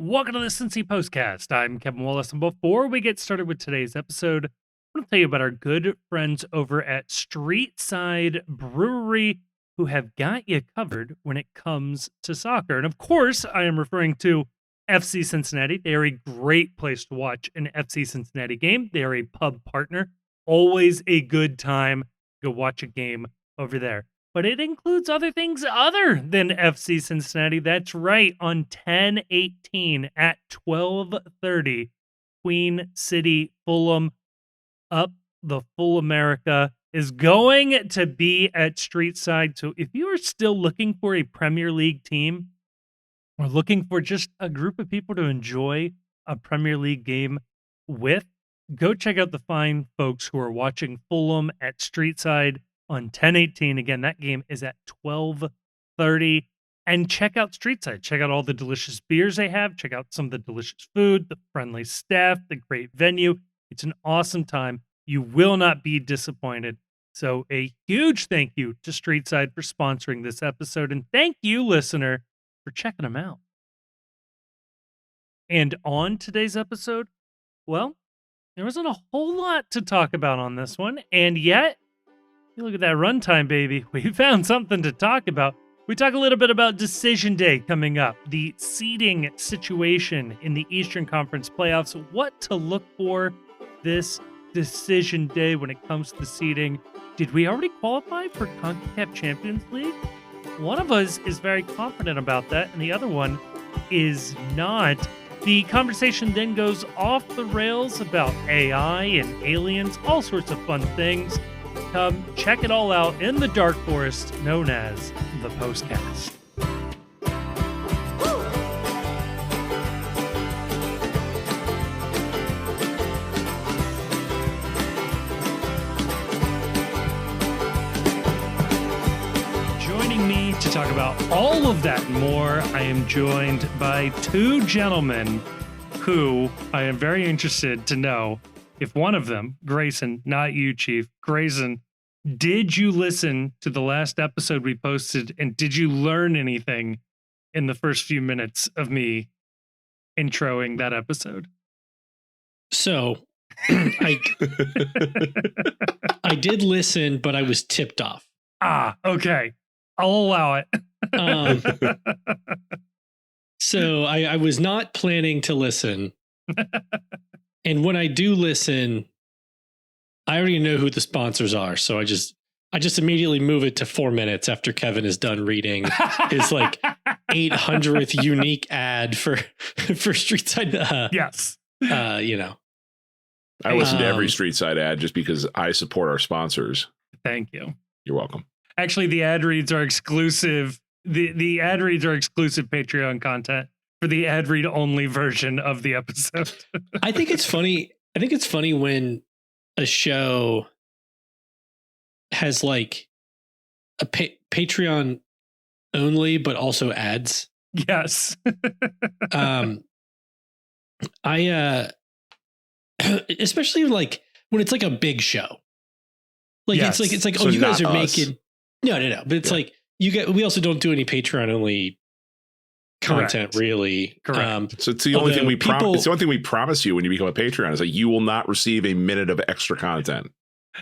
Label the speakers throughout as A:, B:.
A: Welcome to the Cincy Postcast. I'm Kevin Wallace, and before we get started with today's episode, I want to tell you about our good friends over at Streetside Brewery, who have got you covered when it comes to soccer. And of course, I am referring to FC Cincinnati. They are a great place to watch an FC Cincinnati game. They are a pub partner. Always a good time to go watch a game over there. But it includes other things other than FC Cincinnati. That's right. On 10/18 at 12:30, Queen City Fulham Up the Full America is going to be at Streetside. So if you are still looking for a Premier League team or looking for just a group of people to enjoy a Premier League game with, go check out the fine folks who are watching Fulham at Streetside on 10/18. Again, that game is at 12:30. And check out Streetside. Check out all the delicious beers they have. Check out some of the delicious food, the friendly staff, the great venue. It's an awesome time. You will not be disappointed. So a huge thank you to Streetside for sponsoring this episode. And thank you, listener, for checking them out. And on today's episode, well, there wasn't a whole lot to talk about on this one. And yet, you look at that runtime, baby. We found something to talk about. We talk a little bit about Decision Day coming up, the seeding situation in the Eastern Conference playoffs, what to look for this Decision Day when it comes to the seeding. Did we already qualify for CONCACAF Champions League? One of us is very confident about that, and the other one is not. The conversation then goes off the rails about AI and aliens, all sorts of fun things. Come check it all out in the dark forest known as the Postcast. Joining me to talk about all of that and more, I am joined by two gentlemen who I am very interested to know if one of them, Grayson, not you, Chief, Grayson, did you listen to the last episode we posted, and did you learn anything in the first few minutes of me introing that episode?
B: So, I did listen, but I was tipped off.
A: Okay. I'll allow it.
B: So I was not planning to listen. And when I do listen, I already know who the sponsors are. So I just immediately move it to 4 minutes after Kevin is done reading his like 800th unique ad for Streetside.
A: Yes.
C: I listen to every Streetside ad just because I support our sponsors.
A: Thank you.
C: You're welcome.
A: Actually, the ad reads are exclusive. The ad reads are exclusive Patreon content for the ad read only version of the episode.
B: I think it's funny. I think it's funny when a show has like a Patreon only, but also ads.
A: Yes.
B: Especially like when it's like a big show. Like
A: yes.
B: it's like
C: So
B: oh, you guys are
C: us.
B: making no. But it's like we also don't do any Patreon only content.
A: Correct.
B: Really.
A: Correct.
C: So it's the only thing we
B: people-
C: it's the only thing we promise you when you become a Patreon is that you will not receive a minute of extra content.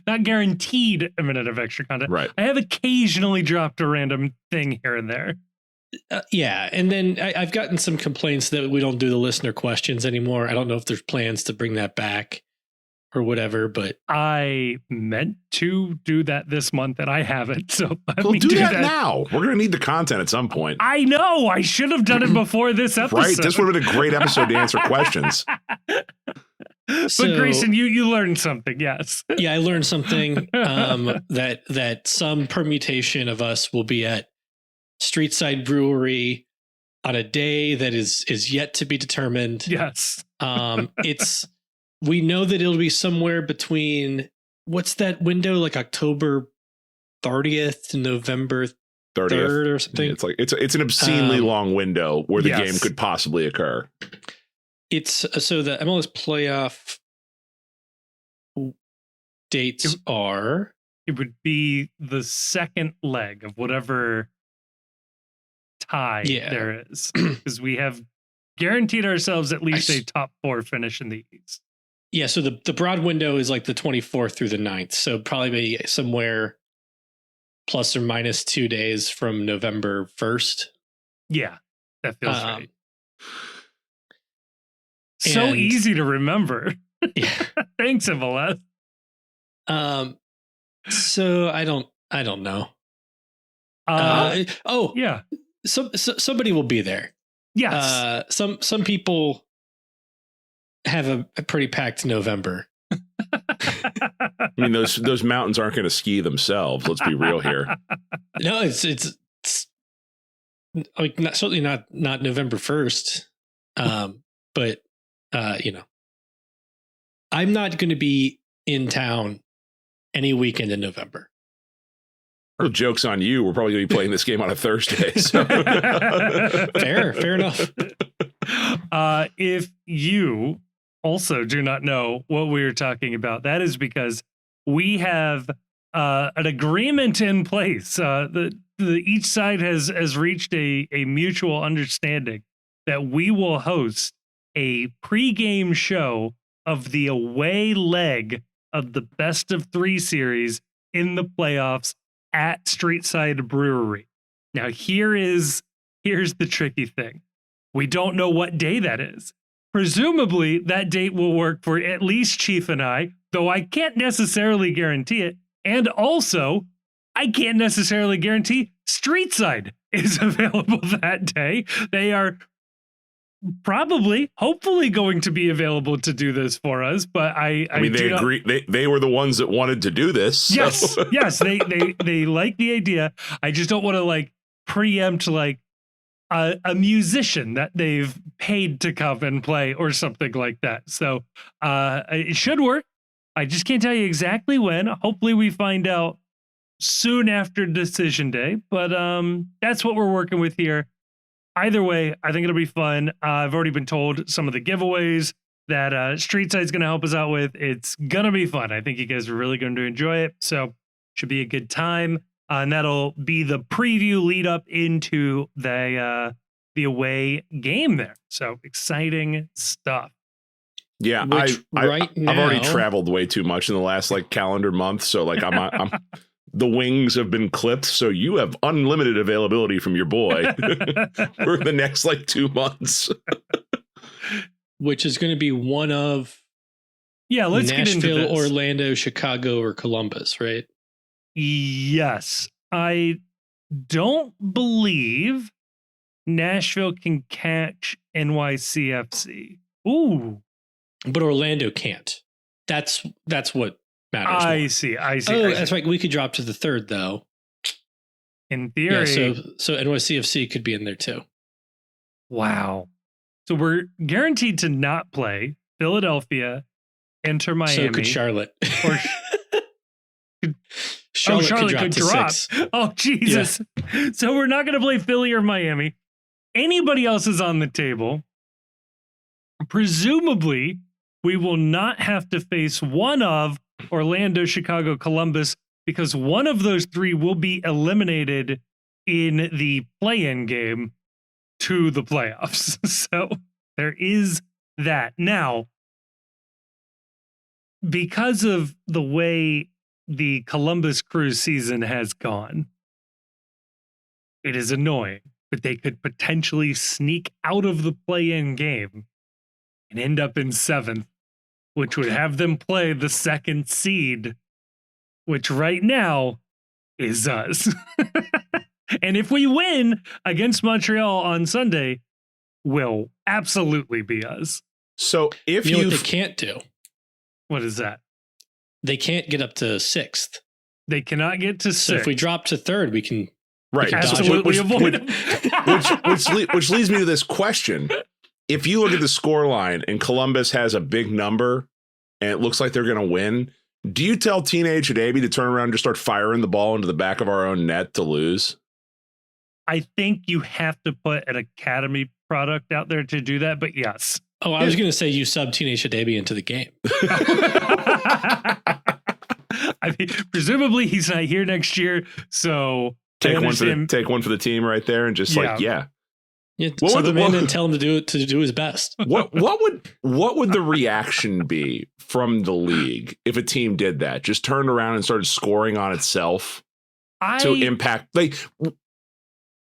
A: Not guaranteed a minute of extra content.
C: Right.
A: I have occasionally dropped a random thing here and there.
B: Yeah. And then I've gotten some complaints that we don't do the listener questions anymore. I don't know if there's plans to bring that back or whatever, but
A: I meant to do that this month and I haven't. So let
C: We'll
A: me
C: do that now. We're going to need the content at some point.
A: I know. I should have done it before this episode.
C: Right. This would have been a great episode to answer questions.
A: But Grayson, you learned something. Yes.
B: Yeah, I learned something that some permutation of us will be at Streetside Brewery on a day that is yet to be determined.
A: Yes.
B: We know that it'll be somewhere between what's that window, like October 30th to November 3rd or something.
C: It's like it's an obscenely long window where the
A: yes.
C: game could possibly occur.
B: It's so the MLS playoff dates are.
A: It would be the second leg of whatever tie there is, because we have guaranteed ourselves at least a top 4 finish in the East.
B: Yeah, so the broad window is like the 24th through the 9th. So probably be somewhere plus or minus 2 days from November 1st.
A: Yeah, that feels right. So
B: and-
A: easy to remember.
B: Yeah.
A: Thanks, MLS.
B: So I don't know.
A: Yeah.
B: Somebody will be there.
A: Yes.
B: Some people have a pretty packed November.
C: I mean, those mountains aren't going to ski themselves. Let's be real here.
B: No, it's like certainly not November 1st. But I'm not going to be in town any weekend in November.
C: Well, joke's on you. We're probably going to be playing this game on a Thursday. So.
B: Fair enough.
A: If you also do not know what we are talking about, that is because we have an agreement in place. Each side has reached a mutual understanding that we will host a pregame show of the away leg of the best of 3 series in the playoffs at Streetside Brewery. Now, here's the tricky thing. We don't know what day that is. Presumably, that date will work for at least Chief and I, though I can't necessarily guarantee it. And also, I can't necessarily guarantee Streetside is available that day. They are hopefully going to be available to do this for us, but I mean, they agree.
C: They were the ones that wanted to do this. So.
A: Yes, they like the idea. I just don't want to preempt a musician that they've paid to come and play or something like that. So it should work. I just can't tell you exactly when. Hopefully we find out soon after decision day, but that's what we're working with here. Either way, I think it'll be fun. I've already been told some of the giveaways that Streetside's going to help us out with. It's going to be fun. I think you guys are really going to enjoy it. So should be a good time. And that'll be the preview lead up into the away game there. So exciting stuff.
C: Yeah, I've already traveled way too much in the last calendar month. So I'm the wings have been clipped, so you have unlimited availability from your boy for the next 2 months.
B: Which is going to be one of
A: let's get into this.
B: Orlando, Chicago, or Columbus, right?
A: Yes. I don't believe Nashville can catch NYCFC. Ooh.
B: But Orlando can't. That's what matters.
A: I see.
B: That's right. We could drop to the 3rd, though.
A: In theory.
B: Yeah, so NYCFC could be in there, too.
A: Wow. So we're guaranteed to not play Philadelphia, enter Miami.
B: So could Charlotte.
A: Or Charlotte could drop. Oh, Jesus. Yeah. So we're not going to play Philly or Miami. Anybody else is on the table. Presumably, we will not have to face one of Orlando, Chicago, Columbus, because one of those 3 will be eliminated in the play-in game to the playoffs. So there is that. Now, because of the way the Columbus Crew season has gone, it is annoying, but they could potentially sneak out of the play-in game and end up in 7th, which would have them play the 2nd seed, which right now is us. And if we win against Montreal on Sunday, will absolutely be us.
C: So if
B: you know what they can't do?
A: What is that?
B: They can't get up to 6th.
A: They cannot get to 6th.
B: So if we drop to 3rd, we can
A: absolutely avoid it.
C: Which leads me to this question. If you look at the score line and Columbus has a big number and it looks like they're going to win, do you tell Teenage Adabi to turn around and just start firing the ball into the back of our own net to lose?
A: I think you have to put an Academy product out there to do that, but yes.
B: Oh, I was going to say you sub Teenage Adabi into the game.
A: I mean, presumably he's not here next year, so
C: take one for the team right there and just
B: Sub him in and tell him to do his best.
C: What would the reaction be from the league if a team did that? Just turned around and started scoring on itself to impact. Like,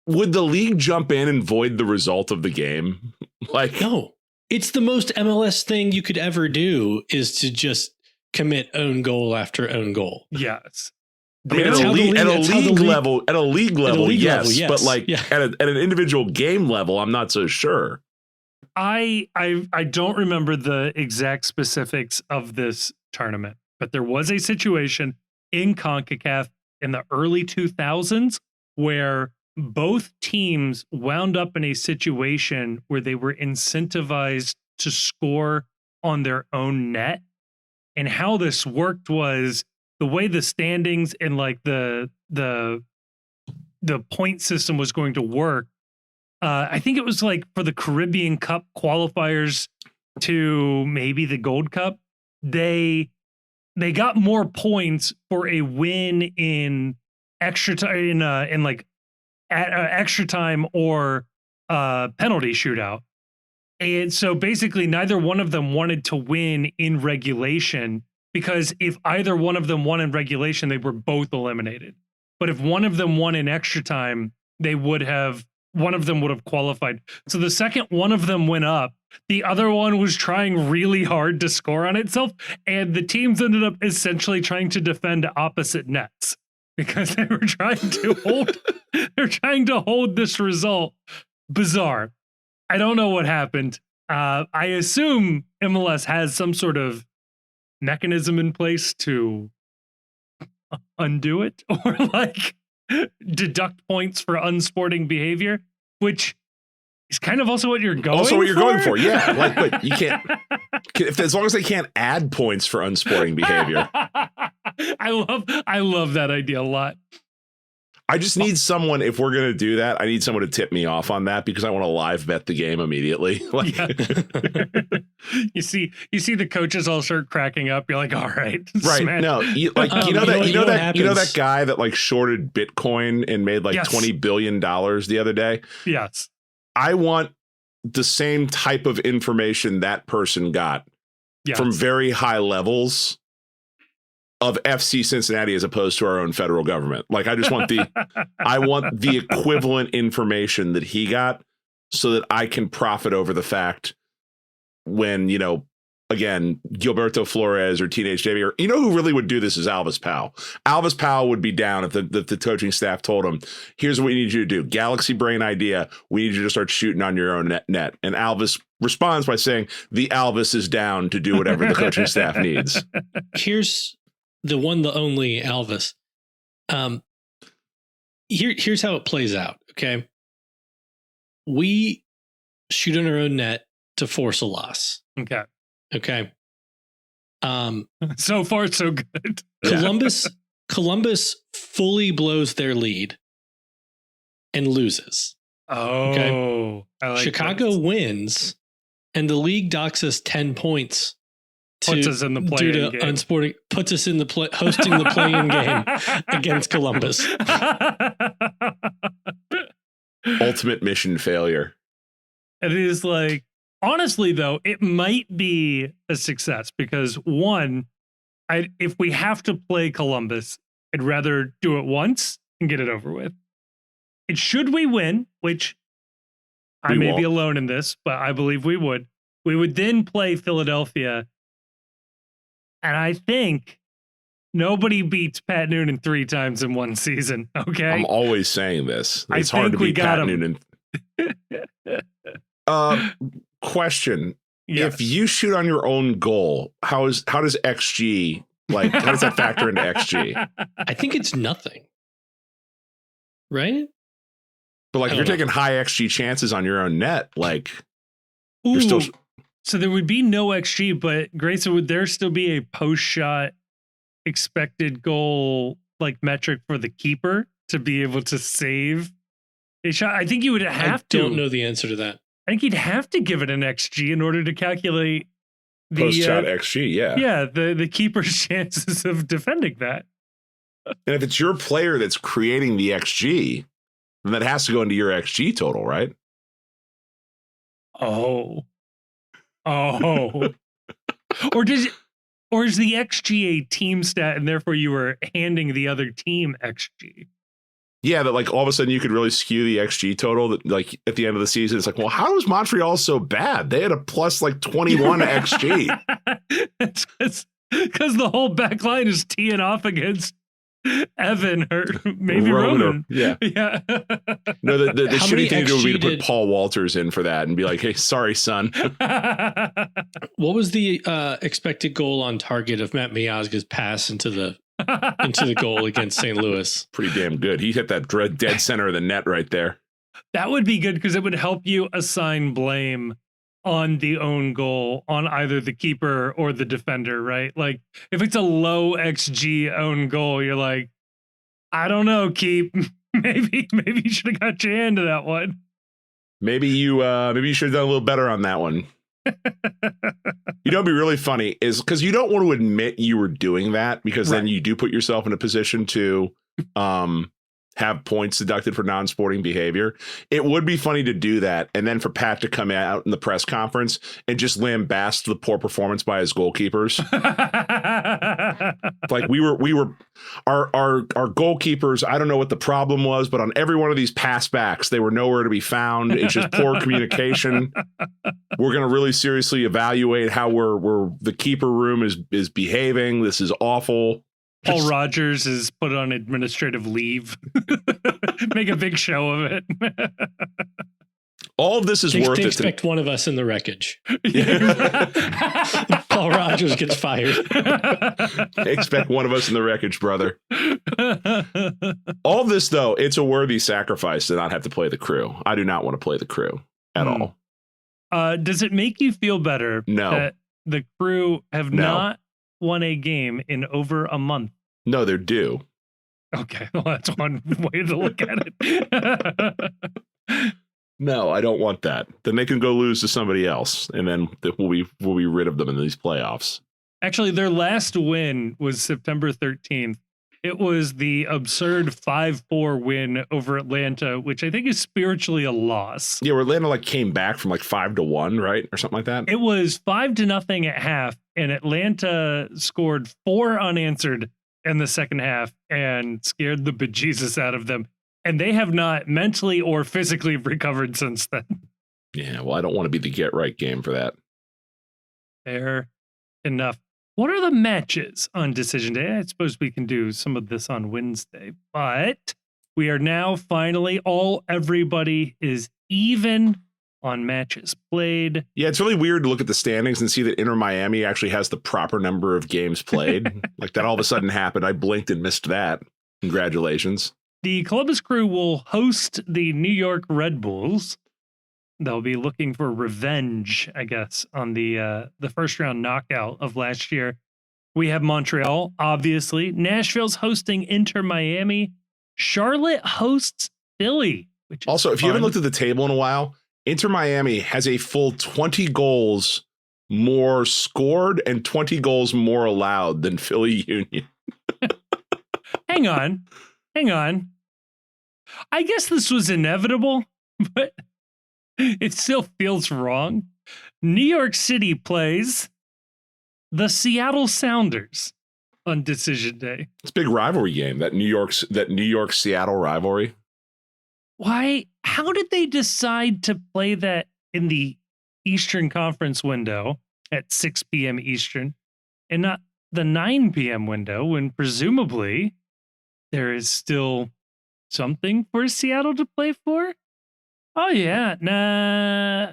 C: would the league jump in and void the result of the game? Like,
B: no. It's the most MLS thing you could ever do is to just commit own goal after own goal.
A: Yes.
C: I mean, at a league level, yes. But like at an individual game level, I'm not so sure.
A: I don't remember the exact specifics of this tournament, but there was a situation in CONCACAF in the early 2000s where both teams wound up in a situation where they were incentivized to score on their own net. And how this worked was the way the standings and like the point system was going to work. I think it was like for the Caribbean Cup qualifiers to maybe the Gold Cup, they got more points for a win in extra time in like extra time or penalty shootout. And so basically neither one of them wanted to win in regulation, because if either one of them won in regulation, they were both eliminated. But if one of them won in extra time, one of them would have qualified. So the second one of them went up, the other one was trying really hard to score on itself, and the teams ended up essentially trying to defend opposite nets because they were trying to hold this result. Bizarre. I don't know what happened. I assume MLS has some sort of mechanism in place to undo it or like deduct points for unsporting behavior, which is kind of also what you're going for.
C: Yeah. Like, but you can't, as long as they can't add points for unsporting behavior.
A: I love that idea a lot.
C: I just need someone, if we're going to do that, I need someone to tip me off on that because I want to live bet the game immediately. Like,
A: you see the coaches all start cracking up. You're like, all right.
C: Right.
A: Smash.
C: No, you know that guy that like shorted Bitcoin and made like $20 billion the other day.
A: Yes.
C: I want the same type of information that person got from very high levels of FC Cincinnati as opposed to our own federal government. Like, I just want the equivalent information that he got so that I can profit over the fact when, you know, again, Gilberto Flores or Teenage Davey, or, you know, who really would do this is Alvis Powell. Alvis Powell would be down if the coaching staff told him, here's what we need you to do. Galaxy brain idea. We need you to start shooting on your own net. And Alvis responds by saying the Alvis is down to do whatever the coaching staff needs.
B: Here's the one, the only Alvis. Here's how it plays out. Okay. We shoot on our own net to force a loss. Okay.
A: So far, so good.
B: Columbus fully blows their lead and loses.
A: Oh,
B: okay. I like Chicago wins, and the league docks us 10 points.
A: Puts us in the play-in game.
B: Unsporting, puts us in the hosting the play-in game against Columbus.
C: Ultimate mission failure.
A: It is like, honestly, though, it might be a success because one, if we have to play Columbus, I'd rather do it once and get it over with. And should we win, which I may be alone in this, but I believe we would then play Philadelphia. And I think nobody beats Pat Noonan 3 times in one season. Okay.
C: I'm always saying this. It's hard to beat Pat Noonan. Question. Yes. If you shoot on your own goal, how does XG, like, how does that factor into XG?
B: I think it's nothing. Right?
C: But like, if you're taking high XG chances on your own net, like,
A: you're still. So there would be no XG, but Grayson, would there still be a post-shot expected goal like metric for the keeper to be able to save a shot? I think you would have to.
B: I don't know the answer to that.
A: I think you'd have to give it an XG in order to calculate the
C: post-shot XG.
A: Yeah, the keeper's chances of defending that.
C: And if it's your player that's creating the XG, then that has to go into your XG total, right?
A: Oh. Or is the XG a team stat and therefore you were handing the other team XG?
C: Yeah, that like all of a sudden you could really skew the XG total. That like at the end of the season, it's like, well, how is Montreal so bad? They had a plus like 21 XG.
A: It's because the whole back line is teeing off against Evan or maybe Roman.
C: Yeah. No, the shitty thing to do would be to put Paul Walters in for that and be like, hey, sorry, son.
B: What was the expected goal on target of Matt Miazga's pass into the goal against St. Louis?
C: Pretty damn good. He hit that dead center of the net right there.
A: That would be good because it would help you assign blame on the own goal on either the keeper or the defender, right? Like if it's a low XG own goal, you're like, I don't know, keep. maybe you should have got your hand to that one.
C: Maybe you should have done a little better on that one. You know, what'd be really funny is because you don't want to admit you were doing that because then you do put yourself in a position to have points deducted for non-sporting behavior. It would be funny to do that, and then for Pat to come out in the press conference and just lambast the poor performance by his goalkeepers. Like our goalkeepers, I don't know what the problem was, but on every one of these pass backs, they were nowhere to be found. It's just poor communication. We're going to really seriously evaluate how we're the keeper room is behaving. This is awful.
A: Paul Rogers is put on administrative leave. Make a big show of it.
C: All of this is worth it.
B: Expect one of us in the wreckage. Paul Rogers gets fired.
C: Expect one of us in the wreckage, brother. All of this, though, it's a worthy sacrifice to not have to play the Crew. I do not want to play the Crew at all.
A: Does it make you feel better that the Crew have not won a game in over a month?
C: No, they're due.
A: Okay, well, that's one way to look at it.
C: No, I don't want that. Then they can go lose to somebody else, and then we'll be rid of them in these playoffs.
A: Actually, their last win was September 13th. It was the absurd 5-4 win over Atlanta, which I think is spiritually a loss.
C: Yeah, where Atlanta came back from 5-1, right? Or something like that.
A: It was 5-0 at half, and Atlanta scored 4 unanswered in the second half and scared the bejesus out of them. And they have not mentally or physically recovered since then.
C: Yeah, well, I don't want to be the get right game for that.
A: Fair enough. What are the matches on Decision Day? I suppose we can do some of this on Wednesday, but we are now finally everybody is even on matches played.
C: Yeah, it's really weird to look at the standings and see that Inter Miami actually has the proper number of games played. That all of a sudden happened. I blinked and missed that. Congratulations.
A: The Columbus Crew will host the New York Red Bulls. They'll be looking for revenge, I guess, on the first round knockout of last year. We have Montreal, obviously. Nashville's hosting Inter Miami. Charlotte hosts Philly, which is
C: also, if you haven't looked at the table in a while, Inter Miami has a full 20 goals more scored and 20 goals more allowed than Philly Union.
A: Hang on. I guess this was inevitable, but it still feels wrong. New York City plays the Seattle Sounders on Decision Day.
C: It's a big rivalry game, that New York Seattle rivalry.
A: Why? How did they decide to play that in the Eastern Conference window at 6 p.m. Eastern and not the 9 p.m. window when presumably there is still something for Seattle to play for? Oh, yeah. No.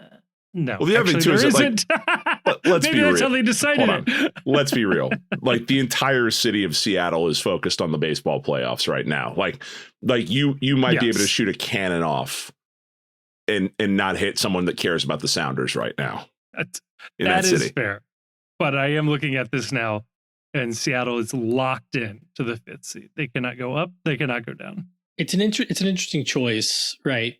C: Well, the other thing, too,
A: there
C: is
A: isn't.
C: Let's
A: Maybe
C: be
A: that's
C: real.
A: how they decided it.
C: Let's be real. The entire city of Seattle is focused on the baseball playoffs right now. You might be able to shoot a cannon off and not hit someone that cares about the Sounders right now.
A: That is fair. But I am looking at this now, and Seattle is locked in to the 5th seed. They cannot go up. They cannot go down.
B: It's an interesting choice, right?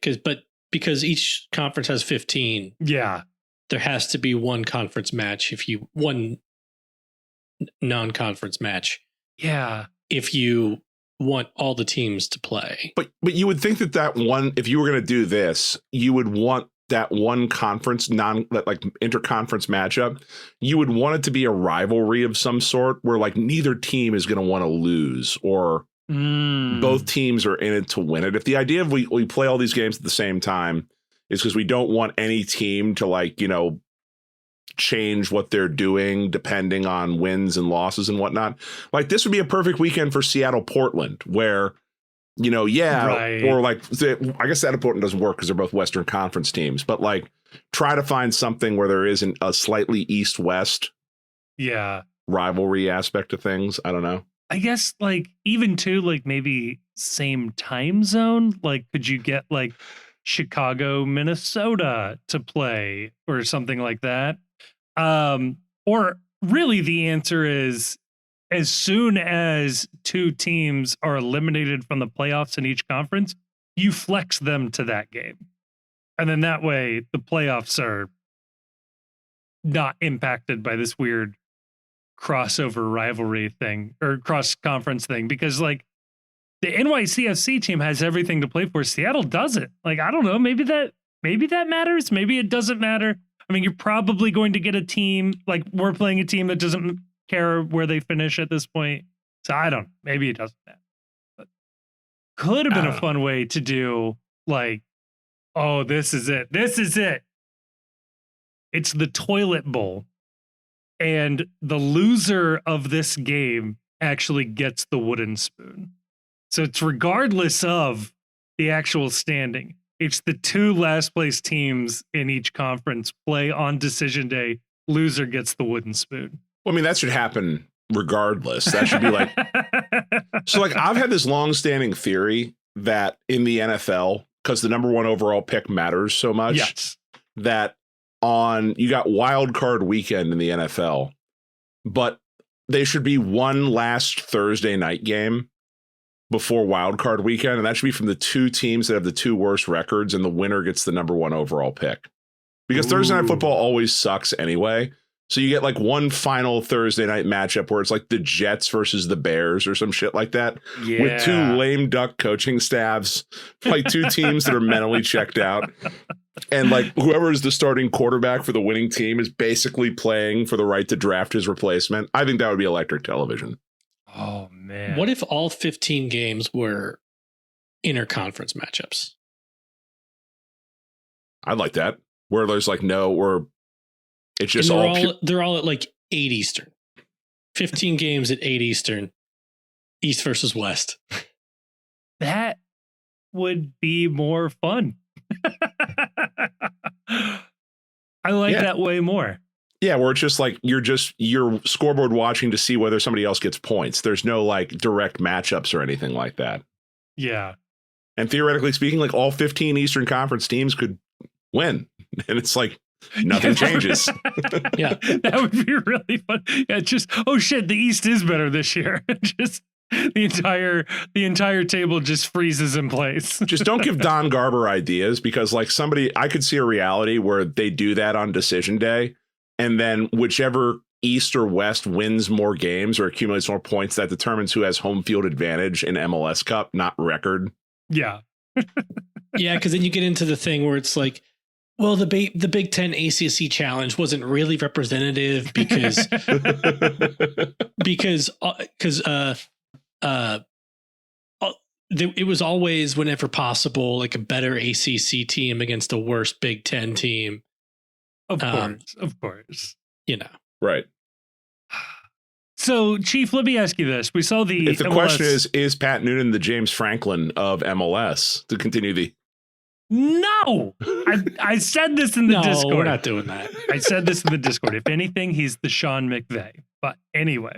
B: Because each conference has 15.
A: Yeah.
B: There has to be one conference match one non-conference match.
A: Yeah.
B: If you want all the teams to play.
C: But you would think that one, if you were going to do this, you would want that one conference like interconference matchup, you would want it to be a rivalry of some sort where like neither team is going to want to lose or both teams are in it to win it. If the idea of we play all these games at the same time is because we don't want any team to like, you know, change what they're doing depending on wins and losses and whatnot. Like this would be a perfect weekend for Seattle Portland where, you know, or like I guess Seattle Portland doesn't work because they're both Western Conference teams, but like try to find something where there isn't a slightly East-West rivalry aspect to things. I don't know.
A: I guess like even too like maybe same time zone. Like could you get like Chicago, Minnesota to play or something like that? Or really the answer is as soon as two teams are eliminated from the playoffs in each conference, you flex them to that game. And then that way the playoffs are not impacted by this weird crossover rivalry thing or cross conference thing, because like the NYCFC team has everything to play for. Seattle doesn't. Like, I don't know, maybe that matters. Maybe it doesn't matter. I mean, you're probably going to get a team like we're playing a team that doesn't care where they finish at this point. So I don't know. Maybe it doesn't matter. But could have been a fun way to do like, oh, this is it. This is it. It's the toilet bowl. And the loser of this game actually gets the wooden spoon. So it's regardless of the actual standing. It's the two last place teams in each conference play on decision day. Loser gets the wooden spoon.
C: Well, I mean, that should happen regardless. That should be like, so like I've had this long-standing theory that in the NFL, because the number one overall pick matters so much, that you got wild card weekend in the NFL, but they should be one last Thursday night game before wild card weekend. And that should be from the two teams that have the two worst records, and the winner gets the number one overall pick. Because Thursday night football always sucks anyway. So you get like one final Thursday night matchup where it's like the Jets versus the Bears or some shit like that with two lame duck coaching staffs, like two teams that are mentally checked out. And like whoever is the starting quarterback for the winning team is basically playing for the right to draft his replacement. I think that would be electric television.
A: Oh, man.
B: What if all 15 games were interconference matchups?
C: I'd like that. Where there's like it's just
B: they're all at like 8 Eastern. 15 games at 8 Eastern. East versus West.
A: That would be more fun. I like that way more.
C: Yeah, where it's just like you're scoreboard watching to see whether somebody else gets points. There's no like direct matchups or anything like that.
A: Yeah.
C: And theoretically speaking, like all 15 Eastern Conference teams could win. And it's like nothing changes.
B: Yeah.
A: That would be really fun. Yeah, just oh shit, the East is better this year. Just the entire table just freezes in place.
C: Just don't give Don Garber ideas, because like I could see a reality where they do that on decision day, and then whichever East or West wins more games or accumulates more points, that determines who has home field advantage in MLS Cup, not record.
A: Yeah.
B: Yeah, because then you get into the thing where it's like, well, the Big Ten ACC Challenge wasn't really representative because it was always, whenever possible, like a better ACC team against a worse Big Ten team.
A: Of course.
B: You know.
C: Right.
A: So, Chief, let me ask you this. We saw the
C: If the question is Pat Noonan the James Franklin of MLS, to continue the...
A: No! I said this in the Discord.
B: No, we're not doing that.
A: I said this in the Discord. If anything, he's the Sean McVay. But anyway.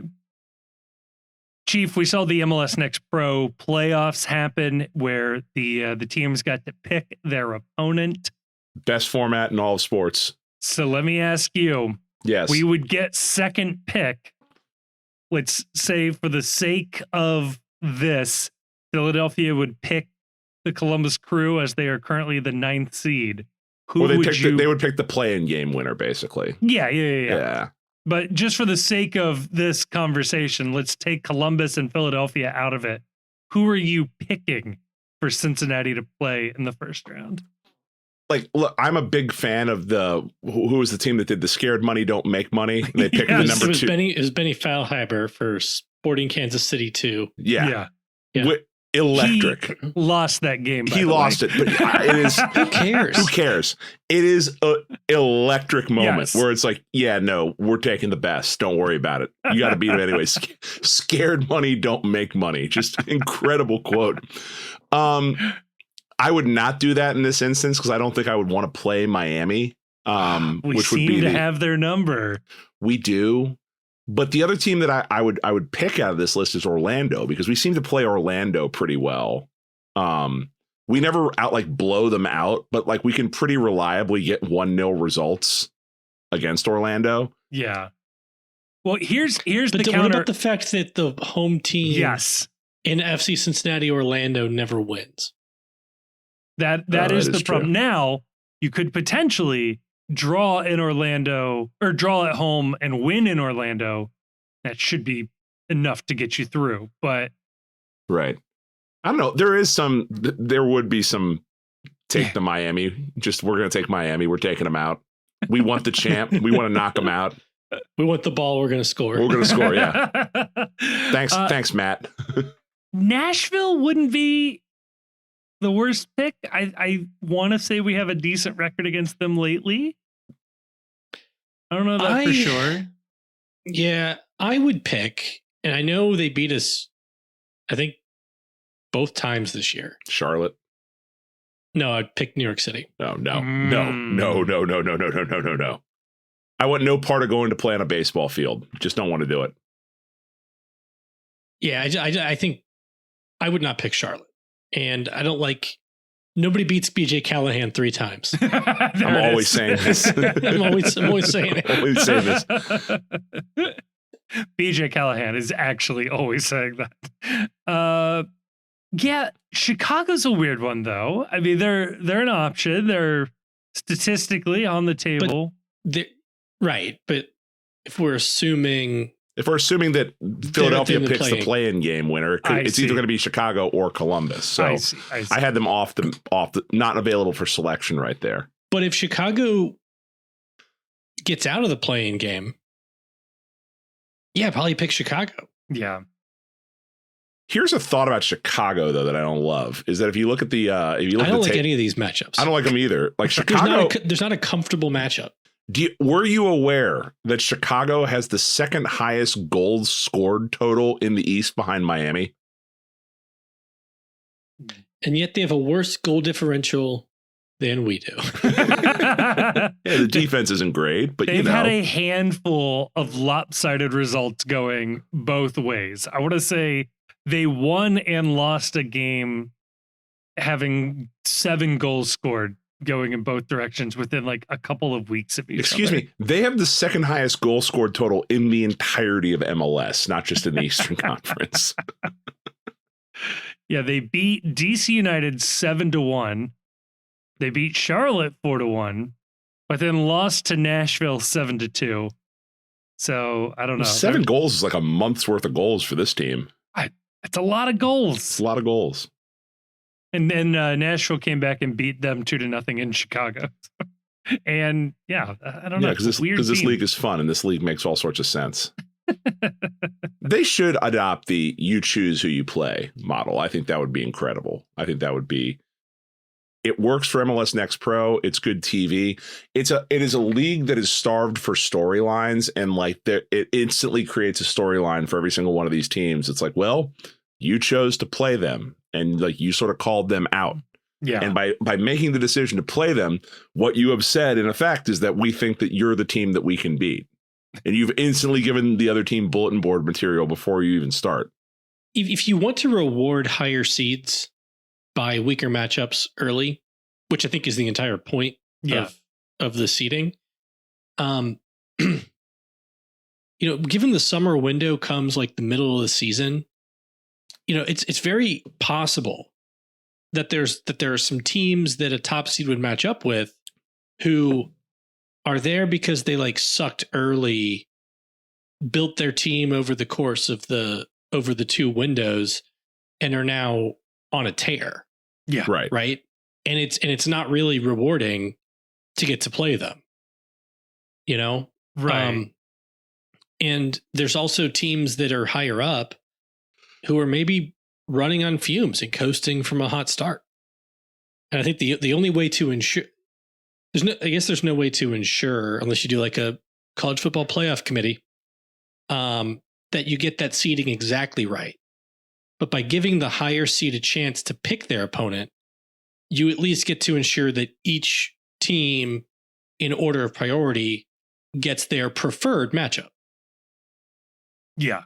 A: Chief, we saw the MLS Next Pro playoffs happen where the teams got to pick their opponent.
C: Best format in all of sports.
A: So let me ask you.
C: Yes.
A: We would get second pick. Let's say for the sake of this, Philadelphia would pick the Columbus Crew as they are currently the 9th seed.
C: They would pick the play-in game winner, basically.
A: Yeah. But just for the sake of this conversation, let's take Columbus and Philadelphia out of it. Who are you picking for Cincinnati to play in the first round?
C: like, look, I'm a big fan of who was the team that did the scared money don't make money. And they picked the number 2.
B: It was Benny Feilhaber for Sporting Kansas City 2.
C: Yeah. Electric.
A: He lost that game.
C: He lost it, but it is.
B: Who cares?
C: Who cares? It is an electric moment where it's like, yeah, no, we're taking the best. Don't worry about it. You got to beat him anyway. Scared money don't make money. Just incredible quote. I would not do that in this instance because I don't think I would want to play Miami.
A: Which would be to have their number.
C: We do. But the other team that I would pick out of this list is Orlando, because we seem to play Orlando pretty well. We never blow them out, but like we can pretty reliably get 1-0 results against Orlando.
A: Yeah. Well, here's the counter.
B: What about the fact that the home team in FC Cincinnati Orlando never wins?
A: That is the problem. Now, you could potentially draw in Orlando or draw at home and win in Orlando. That should be enough to get you through. But
C: right. I don't know. There would be some take the Miami. We're going to take Miami. We're taking them out. We want the champ. We want to knock them out.
B: We want the ball. We're going to score.
C: We're going to score. Yeah. Thanks, Matt.
A: Nashville wouldn't be the worst pick. I want to say we have a decent record against them lately. I don't know that for sure.
B: Yeah, I would pick, and I know they beat us, I think, both times this year.
C: Charlotte?
B: No, I'd pick New York City.
C: No. I want no part of going to play on a baseball field. Just don't want to do it.
B: Yeah, I think I would not pick Charlotte. And I don't like, nobody beats BJ Callahan 3 times.
C: I'm always saying this.
B: I'm always saying it.
C: Always saying this.
A: BJ Callahan is actually always saying that. Yeah, Chicago's a weird one though. I mean, they're an option. They're statistically on the table.
B: Right, but if we're assuming
C: that Philadelphia picks the play-in game winner, it's either going to be Chicago or Columbus. So I see. I had them off the not available for selection right there.
B: But if Chicago gets out of the play-in game, yeah, probably pick Chicago.
A: Yeah.
C: Here's a thought about Chicago though that I don't love is that if you look at the I don't
B: like any of these matchups.
C: I don't like them either. Like Chicago,
B: there's not a comfortable matchup.
C: Were you aware that Chicago has the second highest goals scored total in the East behind Miami?
B: And yet they have a worse goal differential than we do.
C: Yeah, the defense isn't great, but
A: they've had a handful of lopsided results going both ways. I want to say they won and lost a game having 7 goals scored going in both directions within like a couple of weeks of each
C: Excuse me. They have the second highest goal scored total in the entirety of MLS, not just in the Eastern Conference.
A: Yeah, they beat DC United 7-1. They beat Charlotte 4-1, but then lost to Nashville 7-2. So I don't know.
C: 7 goals is like a month's worth of goals for this team.
A: It's a lot of goals.
C: It's a lot of goals.
A: And then Nashville came back and beat them 2-0 in Chicago. And yeah, I don't know.
C: Because this league is fun and this league makes all sorts of sense. They should adopt the you choose who you play model. I think that would be incredible. I think that would be. It works for MLS Next Pro. It's good TV. It is a league that is starved for storylines, and like it instantly creates a storyline for every single one of these teams. It's like, well, you chose to play them. And like you sort of called them out. Yeah. And by making the decision to play them, what you have said, in effect, is that we think that you're the team that we can beat. And you've instantly given the other team bulletin board material before you even start.
B: If you want to reward higher seeds by weaker matchups early, which I think is the entire point of the seeding, given the summer window comes like the middle of the season, it's very possible that there are some teams that a top seed would match up with who are there because they like sucked early, built their team over the course of the 2 windows, and are now on a tear.
A: Yeah.
B: Right. and it's not really rewarding to get to play them,
A: Right.
B: And there's also teams that are higher up who are maybe running on fumes and coasting from a hot start. And I think the only way to ensure there's no way to ensure, unless you do like a college football playoff committee, that you get that seeding exactly right. But by giving the higher seed a chance to pick their opponent, you at least get to ensure that each team, in order of priority, gets their preferred matchup.
A: Yeah.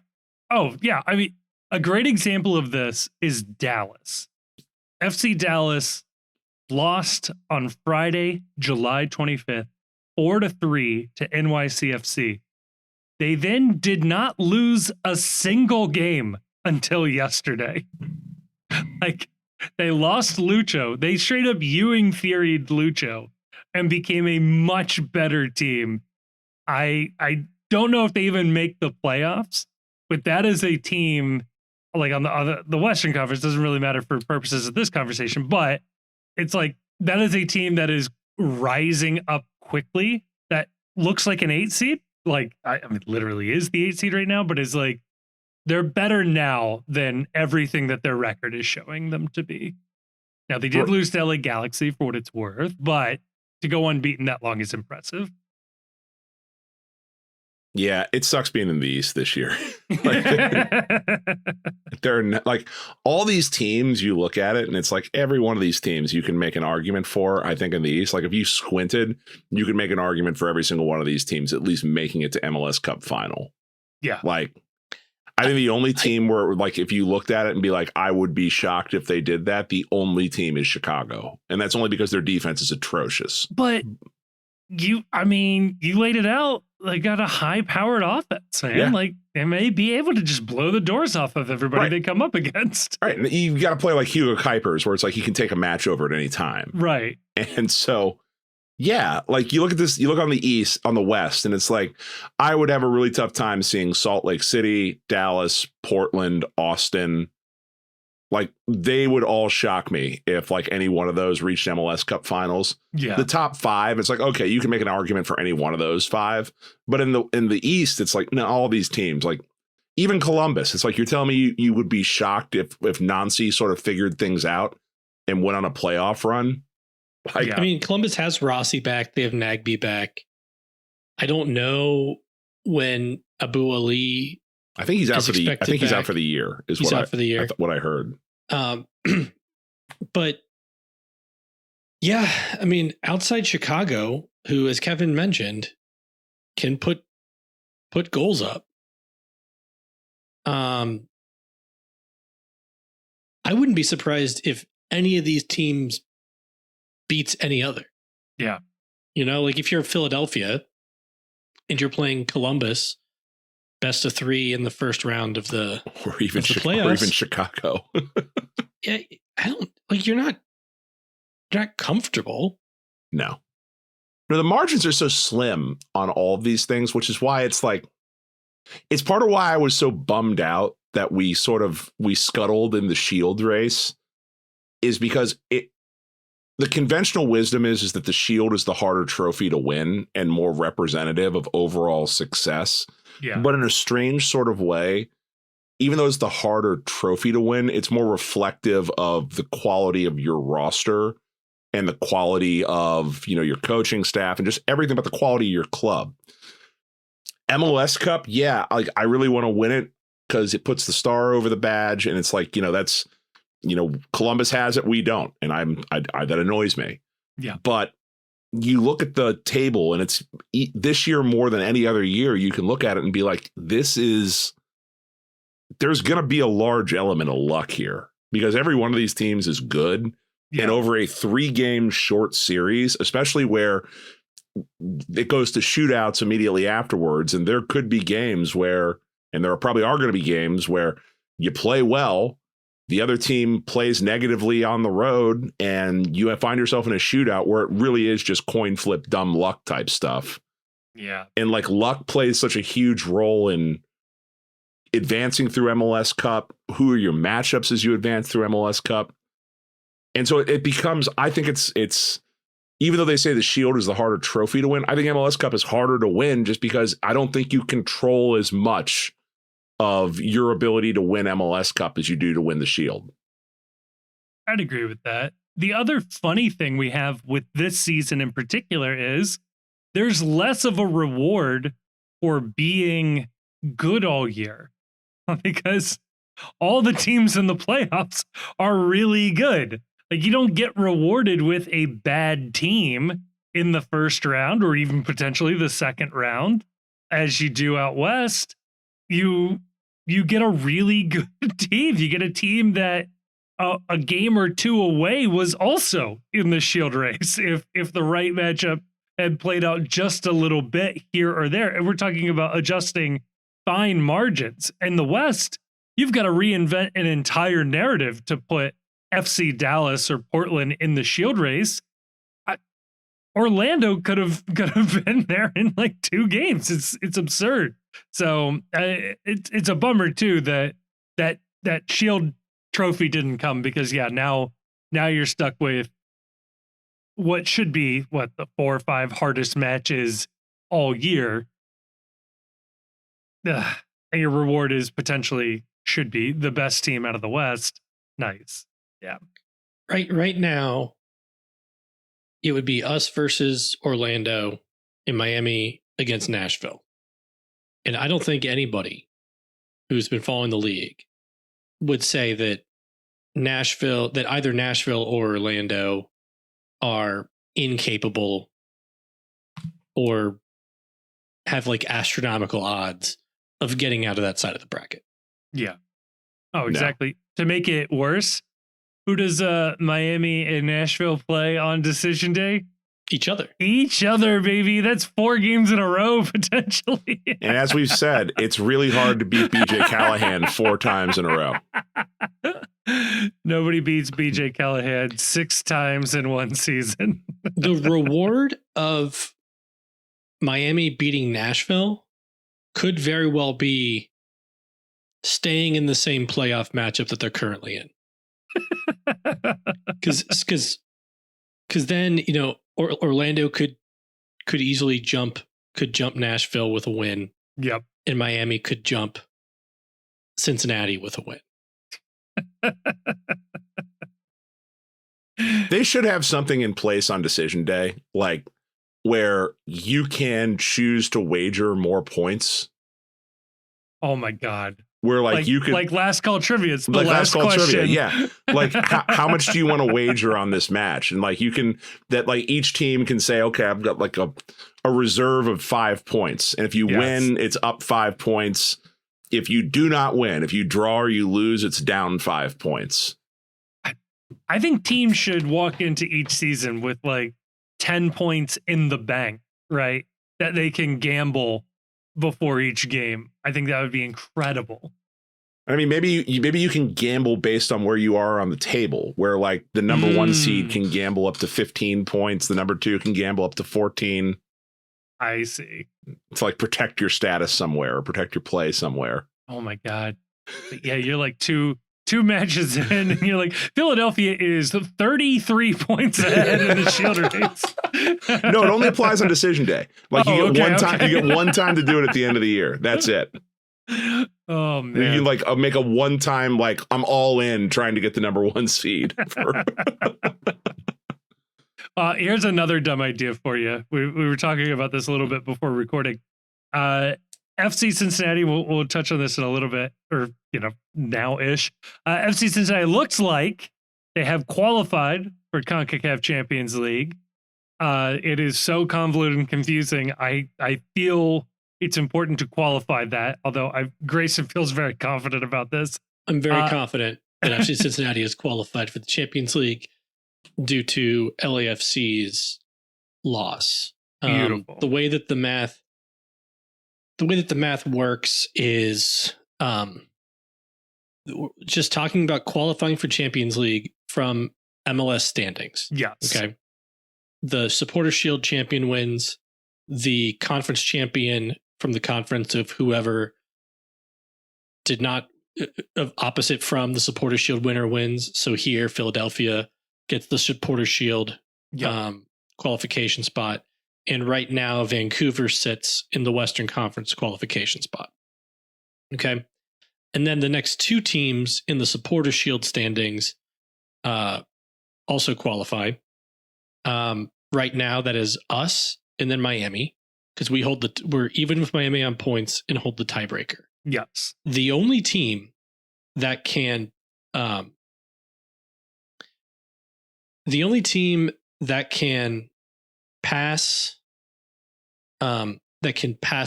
A: Oh, yeah. I mean, a great example of this is Dallas. FC Dallas lost on Friday, July 25th, 4-3 to NYCFC. They then did not lose a single game until yesterday. Like, they lost Lucho. They straight up Ewing theoried Lucho and became a much better team. I don't know if they even make the playoffs, but that is a team, like on the Western Conference, doesn't really matter for purposes of this conversation, but it's like that is a team that is rising up quickly, that looks like an 8 seed. Like, I mean, literally is the 8 seed right now, but is like, they're better now than everything that their record is showing them to be. Now, they did lose to LA Galaxy for what it's worth, but to go unbeaten that long is impressive.
C: Yeah, it sucks being in the East this year. They're like all these teams, you look at it and it's like every one of these teams you can make an argument for. I think in the East, like if you squinted, you could make an argument for every single one of these teams at least making it to MLS Cup final.
A: Yeah.
C: Like, I think the only team where, like, if you looked at it and be like, I would be shocked if they did that, the only team is Chicago. And that's only because their defense is atrocious.
A: But you laid it out. They got a high-powered offense, man.
C: Yeah.
A: Like, they may be able to just blow the doors off of everybody they come up against.
C: Right. And you got to play like Hugo Kuipers, where it's like he can take a match over at any time.
A: Right.
C: And so, yeah, like you look at this, you look on the East, on the West, and it's like, I would have a really tough time seeing Salt Lake City, Dallas, Portland, Austin. Like, they would all shock me if like any one of those reached MLS Cup finals.
A: Yeah.
C: The top 5, it's like, okay, you can make an argument for any one of those 5. But in the East, it's like, no, all these teams, like even Columbus, it's like, you're telling me you would be shocked if Nancy sort of figured things out and went on a playoff run. Like,
B: I mean, Columbus has Rossi back. They have Nagbe back. I don't know when Abu Ali.
C: I think he's out for the. I think he's out for the year.
B: He's out for the year.
C: What I heard.
B: But yeah, I mean, outside Chicago, who, as Kevin mentioned, can put goals up. I wouldn't be surprised if any of these teams beats any other.
A: Yeah.
B: Like if you're Philadelphia and you're playing Columbus, best of 3 in the first round of the
C: or even
B: playoffs,
C: or even Chicago.
B: Yeah, I don't like. You're not comfortable.
C: No, the margins are so slim on all of these things, which is why it's like, it's part of why I was so bummed out that we scuttled in the Shield race, is because the conventional wisdom is that the Shield is the harder trophy to win and more representative of overall success.
A: Yeah.
C: But in a strange sort of way, even though it's the harder trophy to win, it's more reflective of the quality of your roster and the quality of, your coaching staff and just everything about the quality of your club. MLS Cup, yeah, like I really want to win it because it puts the star over the badge, and it's like, that's, Columbus has it, we don't, and that annoys me.
A: Yeah.
C: But you look at the table, and it's this year more than any other year. You can look at it and be like, there's going to be a large element of luck here because every one of these teams is good. Yeah. And over a 3-game short series, especially where it goes to shootouts immediately afterwards. And there could be games where, and there probably are going to be games where you play well, the other team plays negatively on the road, and you find yourself in a shootout where it really is just coin flip, dumb luck type stuff.
A: Yeah.
C: And like luck plays such a huge role in advancing through MLS Cup. Who are your matchups as you advance through MLS Cup? And so it becomes, I think it's even though they say the Shield is the harder trophy to win, I think MLS Cup is harder to win just because I don't think you control as much of your ability to win MLS Cup as you do to win the Shield.
A: I'd agree with that. The other funny thing we have with this season in particular is there's less of a reward for being good all year because all the teams in the playoffs are really good. Like, you don't get rewarded with a bad team in the first round or even potentially the second round as you do out west. You get a really good team. You get a team that a game or two away was also in the Shield race if the right matchup had played out just a little bit here or there. And we're talking about adjusting fine margins. In the West, you've got to reinvent an entire narrative to put FC Dallas or Portland in the Shield race. Orlando could have been there in like 2 games. It's absurd. So it's a bummer too that Shield trophy didn't come because now you're stuck with what should be the 4 or 5 hardest matches all year. And your reward is potentially should be the best team out of the West. Nice. Yeah.
B: Right now, it would be us versus Orlando and Miami against Nashville. And I don't think anybody who's been following the league would say that either Nashville or Orlando are incapable or have like astronomical odds of getting out of that side of the bracket.
A: Yeah. Oh, exactly. No. To make it worse, who does Miami and Nashville play on decision day?
B: Each other,
A: baby. That's 4 games in a row, potentially.
C: And as we've said, it's really hard to beat BJ Callahan 4 times in a row.
A: Nobody beats BJ Callahan 6 times in one season.
B: The reward of Miami beating Nashville could very well be staying in the same playoff matchup that they're currently in. Because then, Orlando could easily jump Nashville with a win.
A: Yep.
B: And Miami could jump Cincinnati with a win.
C: They should have something in place on decision day, like where you can choose to wager more points.
A: Oh my God.
C: Where you could
A: like last call trivia. It's the
C: like
A: last call
C: trivia. Yeah. Like how much do you want to wager on this match? And you can each team can say, okay, I've got like a reserve of 5 points. And if you win, it's up 5 points. If you do not win, if you draw or you lose, it's down 5 points.
A: I think teams should walk into each season with 10 points in the bank, right? That they can gamble before each game. I think that would be incredible.
C: I mean, maybe you can gamble based on where you are on the table, where the number 1 seed can gamble up to 15 points. The number 2 can gamble up to 14.
A: I see.
C: It's protect your status somewhere or protect your play somewhere.
A: Oh my God. But yeah, you're two matches in and you're Philadelphia is 33 points ahead in the Shield race.
C: No, it only applies on decision day. You get one time to do it at the end of the year. That's it.
A: Oh man.
C: You can make a one time I'm all in trying to get the number 1 seed.
A: Here's another dumb idea for you. We were talking about this a little bit before recording. FC Cincinnati, we'll touch on this in a little bit, or now-ish. FC Cincinnati looks like they have qualified for CONCACAF Champions League. It is so convoluted and confusing. I feel it's important to qualify that, although Grayson feels very confident about this.
B: I'm very confident that FC Cincinnati is qualified for the Champions League due to LAFC's loss.
A: Beautiful.
B: The way that the math works is just talking about qualifying for Champions League from MLS standings.
A: Yes.
B: Okay. The Supporter Shield champion wins. The conference champion from the conference of whoever did not opposite from the Supporter Shield winner wins. So here, Philadelphia gets the Supporter Shield qualification spot. And right now, Vancouver sits in the Western Conference qualification spot. Okay. And then the next two teams in the Supporter Shield standings also qualify. Right now, that is us and then Miami, because we're even with Miami on points and hold the tiebreaker.
A: Yes.
B: The only team that can pass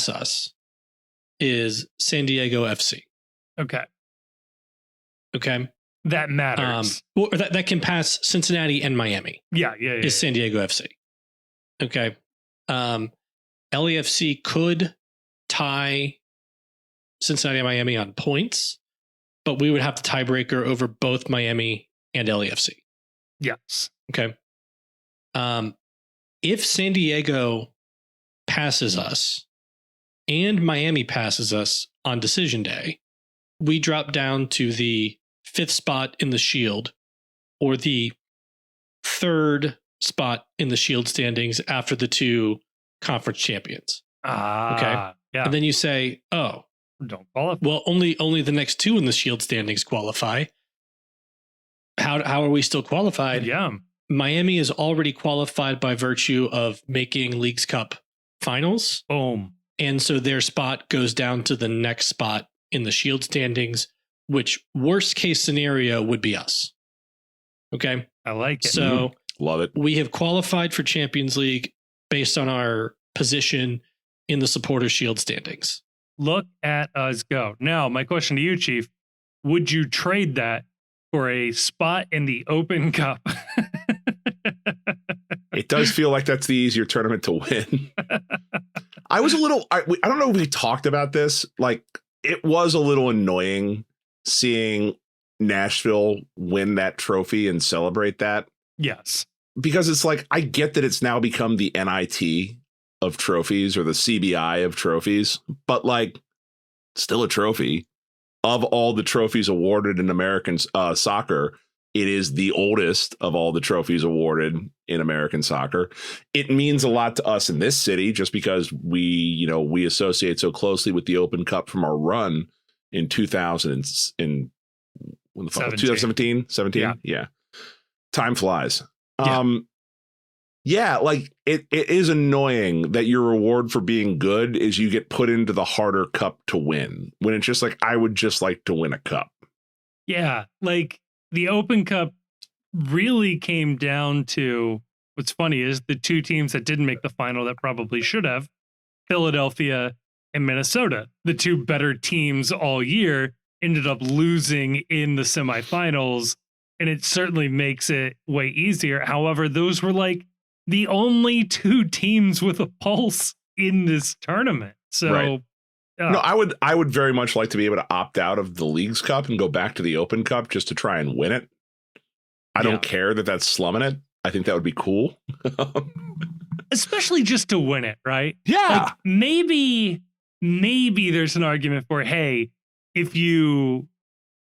B: us is San Diego FC.
A: Okay.
B: That
A: matters.
B: Or that can pass Cincinnati and Miami.
A: Yeah.
B: Is San Diego FC. Okay. LAFC could tie Cincinnati and Miami on points, but we would have the tiebreaker over both Miami and LAFC.
A: Yes.
B: Okay. If San Diego passes us and Miami passes us on decision day, we drop down to the 5th spot in the Shield or the 3rd spot in the Shield standings after the two conference champions.
A: Okay. Yeah.
B: And then you say, oh,
A: don't qualify.
B: Well, only the next two in the Shield standings qualify. How are we still qualified?
A: Yeah.
B: Miami is already qualified by virtue of making Leagues Cup finals.
A: Boom.
B: And so their spot goes down to the next spot in the Shield standings, which worst case scenario would be us. Okay.
A: I like it.
B: So
C: love it.
B: We have qualified for Champions League based on our position in the Supporter Shield standings.
A: Look at us go. Now, my question to you, Chief, would you trade that for a spot in the Open Cup?
C: It does feel like that's the easier tournament to win. I don't know if we talked about this. Like, it was a little annoying seeing Nashville win that trophy and celebrate that.
A: Yes.
C: Because it's like, I get that it's now become the NIT of trophies or the CBI of trophies, but like, still a trophy. Of all the trophies awarded in American soccer, it is the oldest of all the trophies awarded in American soccer. It means a lot to us in this city just because we associate so closely with the Open Cup from our run in 2017. Yeah. Time flies. Like it is annoying that your reward for being good is you get put into the harder cup to win, when it's just like, I would just like to win a cup.
A: Yeah. Like the Open Cup really came down to, what's funny is the two teams that didn't make the final that probably should have, Philadelphia and Minnesota. The two better teams all year ended up losing in the semifinals, and it certainly makes it way easier. However, those were like the only two teams with a pulse in this tournament. So
C: right. No, I would very much like to be able to opt out of the Leagues Cup and go back to the Open Cup just to try and win it. I don't care that that's slumming it. I think that would be cool.
A: Especially just to win it, right?
C: Yeah.
A: Like maybe there's an argument for, hey, if you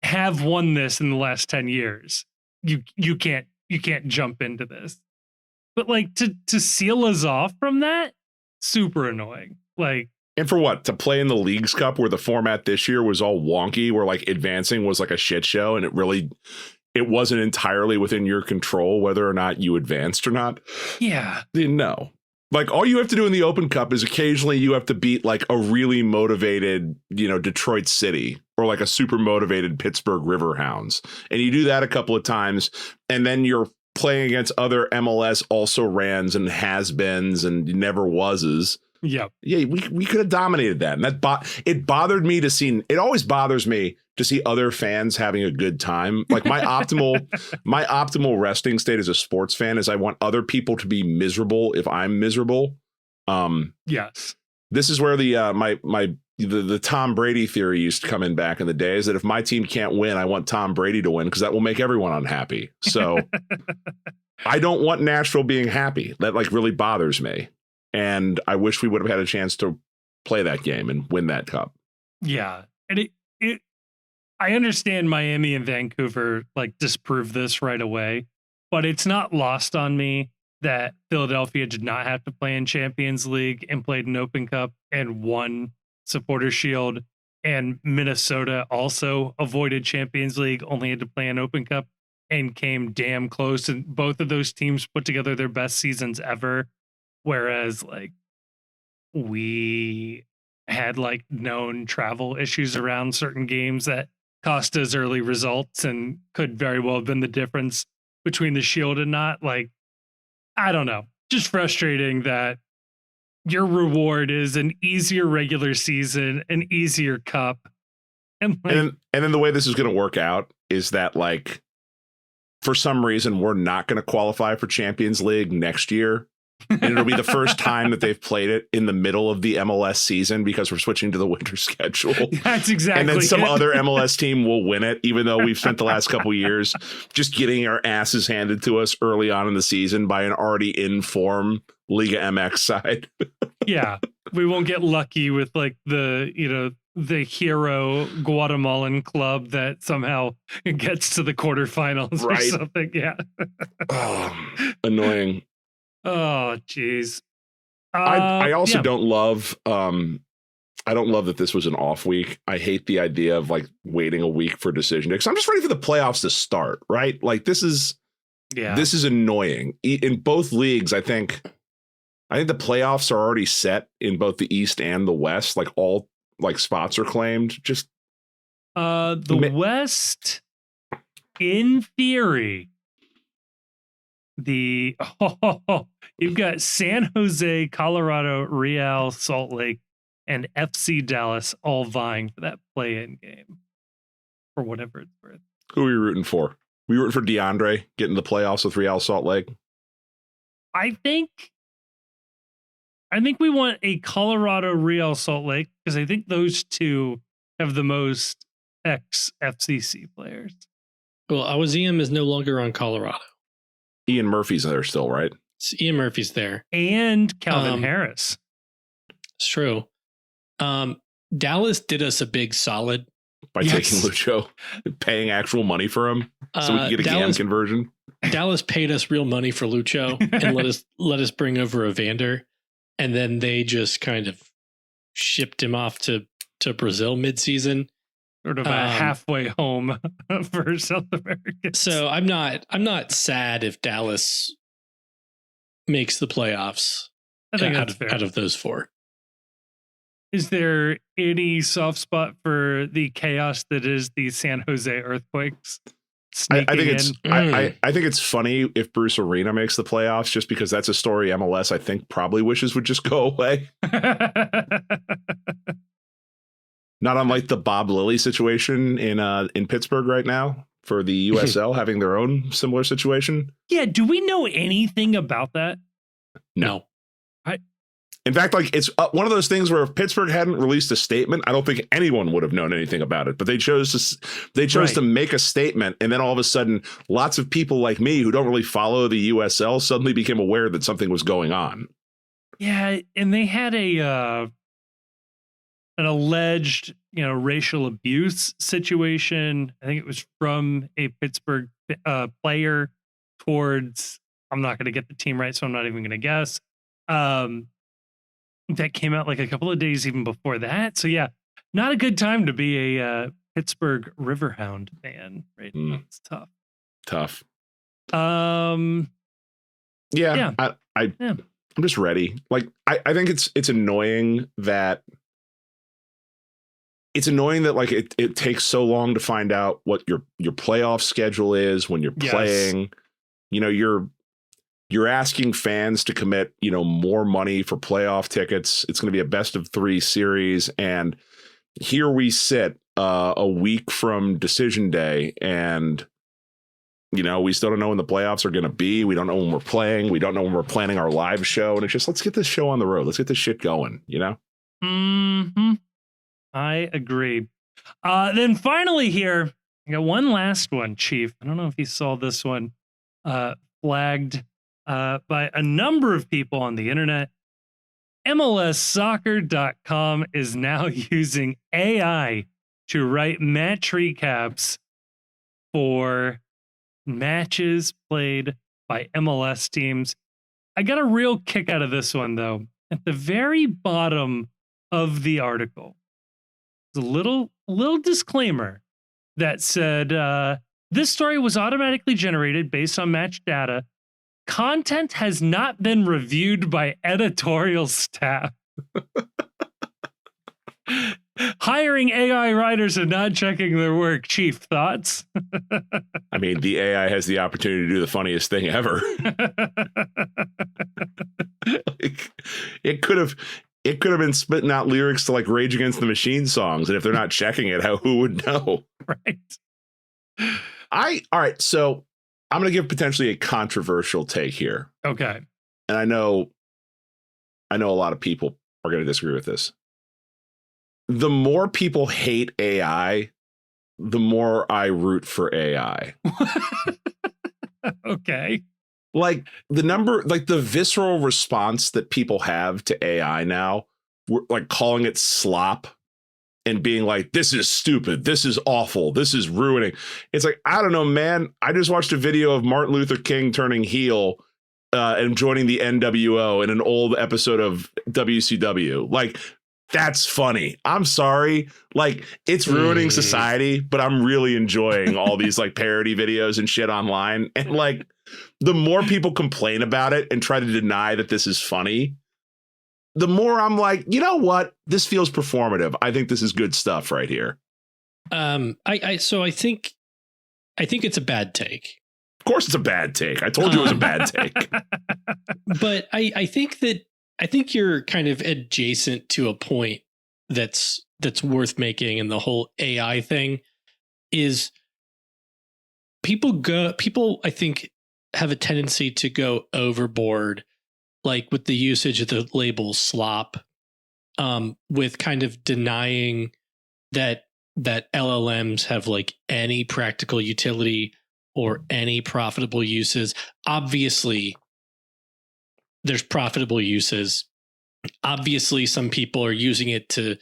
A: have won this in the last 10 years, you can't jump into this. But like to seal us off from that, super annoying. Like,
C: and for what? To play in the Leagues Cup where the format this year was all wonky, where like advancing was like a shit show, and it wasn't entirely within your control whether or not you advanced or not.
A: Yeah.
C: No. Like, all you have to do in the Open Cup is occasionally you have to beat like a really motivated, Detroit City or like a super motivated Pittsburgh Riverhounds. And you do that a couple of times, and then you're playing against other MLS also-rans and has-beens and never wases.
A: Yep.
C: Yeah, we could have dominated that. And it bothered me to see, it always bothers me to see other fans having a good time. Like my optimal resting state as a sports fan is I want other people to be miserable if I'm miserable.
A: Yes.
C: This is where the Tom Brady theory used to come in back in the day, is that if my team can't win, I want Tom Brady to win because that will make everyone unhappy. So I don't want Nashville being happy. That like really bothers me. And I wish we would have had a chance to play that game and win that cup.
A: Yeah. And I understand Miami and Vancouver like disprove this right away. but it's not lost on me that Philadelphia did not have to play in Champions League and played an Open Cup and won Supporter Shield, and Minnesota also avoided Champions League, only had to play an Open Cup and came damn close. And both of those teams put together their best seasons ever. Whereas like we had like known travel issues around certain games that cost us early results and could very well have been the difference between the Shield and not. Like, I don't know, just frustrating that your reward is an easier regular season, an easier cup.
C: And then the way this is going to work out is that, like, for some reason, we're not going to qualify for Champions League next year. And it'll be the first time that they've played it in the middle of the MLS season because we're switching to the winter schedule.
A: That's exactly.
C: And then some other MLS team will win it, even though we've spent the last couple of years just getting our asses handed to us early on in the season by an already in form Liga MX side.
A: Yeah, we won't get lucky with like the hero Guatemalan club that somehow gets to the quarterfinals or something. Yeah.
C: Annoying.
A: Oh, geez.
C: I also don't love I don't love that this was an off week. I hate the idea of like waiting a week for decision day because I'm just ready for the playoffs to start, right? Like this is annoying. In both leagues, I think the playoffs are already set in both the East and the West. Like all like spots are claimed. Just
A: the West, in theory. You've got San Jose, Colorado, Real, Salt Lake, and FC Dallas all vying for that play-in game for whatever it's worth.
C: Who are we rooting for? We rooting for DeAndre getting the playoffs with Real Salt Lake? I
A: think we want a Colorado Real Salt Lake because I think those two have the most ex-FCC players.
B: Well, Awaziem is no longer on Colorado.
C: Ian Murphy's there still, right?
B: Ian Murphy's there.
A: And Calvin Harris.
B: It's true. Dallas did us a big solid.
C: By taking Lucho, paying actual money for him so we could get a GAM conversion.
B: Dallas paid us real money for Lucho and let us bring over Evander. And then they just kind of shipped him off to Brazil midseason.
A: Sort of a halfway home for South America.
B: So I'm not sad if Dallas makes the playoffs.
A: I think that's fair.
B: Out of those four.
A: Is there any soft spot for the chaos that is the San Jose Earthquakes?
C: I think it's funny if Bruce Arena makes the playoffs, just because that's a story MLS I think probably wishes would just go away. Not unlike the Bob Lilly situation in Pittsburgh right now for the USL having their own similar situation.
A: Yeah, do we know anything about that?
C: No. In fact, like it's one of those things where if Pittsburgh hadn't released a statement, I don't think anyone would have known anything about it. But they chose to make a statement, and then all of a sudden, lots of people like me who don't really follow the USL suddenly became aware that something was going on.
A: Yeah, and they had an alleged, racial abuse situation. I think it was from a Pittsburgh player towards. I'm not going to get the team right, so I'm not even going to guess. That came out like a couple of days even before that. So yeah, not a good time to be a Pittsburgh Riverhound fan. Right, it's tough.
C: Tough.
A: I'm
C: just ready. Like I think it's annoying that like it takes so long to find out what your playoff schedule is when you're playing. You're asking fans to commit, more money for playoff tickets. It's going to be a best of 3 series. And here we sit a week from decision day and, we still don't know when the playoffs are going to be. We don't know when we're playing. We don't know when we're planning our live show. And it's just, let's get this show on the road. Let's get this shit going,
A: Mm-hmm. I agree. Then finally here, I got one last one, Chief. I don't know if you saw this one flagged by a number of people on the internet. MLSsoccer.com is now using AI to write match recaps for matches played by MLS teams. I got a real kick out of this one, though. At the very bottom of the article, there's a little disclaimer that said, this story was automatically generated based on match data. Content has not been reviewed by editorial staff. Hiring AI writers and not checking their work. Chief, thoughts?
C: I mean, the AI has the opportunity to do the funniest thing ever. It could have been spitting out lyrics to like Rage Against the Machine songs, and if they're not checking it, who would know?
A: Right.
C: All right. So I'm going to give potentially a controversial take here.
A: Okay.
C: And I know a lot of people are going to disagree with this. The more people hate AI, the more I root for AI.
A: Okay.
C: Like the visceral response that people have to AI now, we're like calling it slop and being like, this is stupid. This is awful. This is ruining. It's like, I don't know, man. I just watched a video of Martin Luther King turning heel and joining the NWO in an old episode of WCW. Like, that's funny. I'm sorry. Like, it's ruining society, but I'm really enjoying all these like parody videos and shit online. And like, the more people complain about it and try to deny that this is funny, the more I'm like, you know what? This feels performative. I think this is good stuff right here.
B: So I think it's a bad take.
C: Of course it's a bad take. I told you it was a bad take.
B: But I think you're kind of adjacent to a point that's worth making, and the whole AI thing is people I think have a tendency to go overboard, like with the usage of the label slop, with kind of denying that LLMs have like any practical utility or any profitable uses. Obviously, there's profitable uses. Obviously, some people are using it to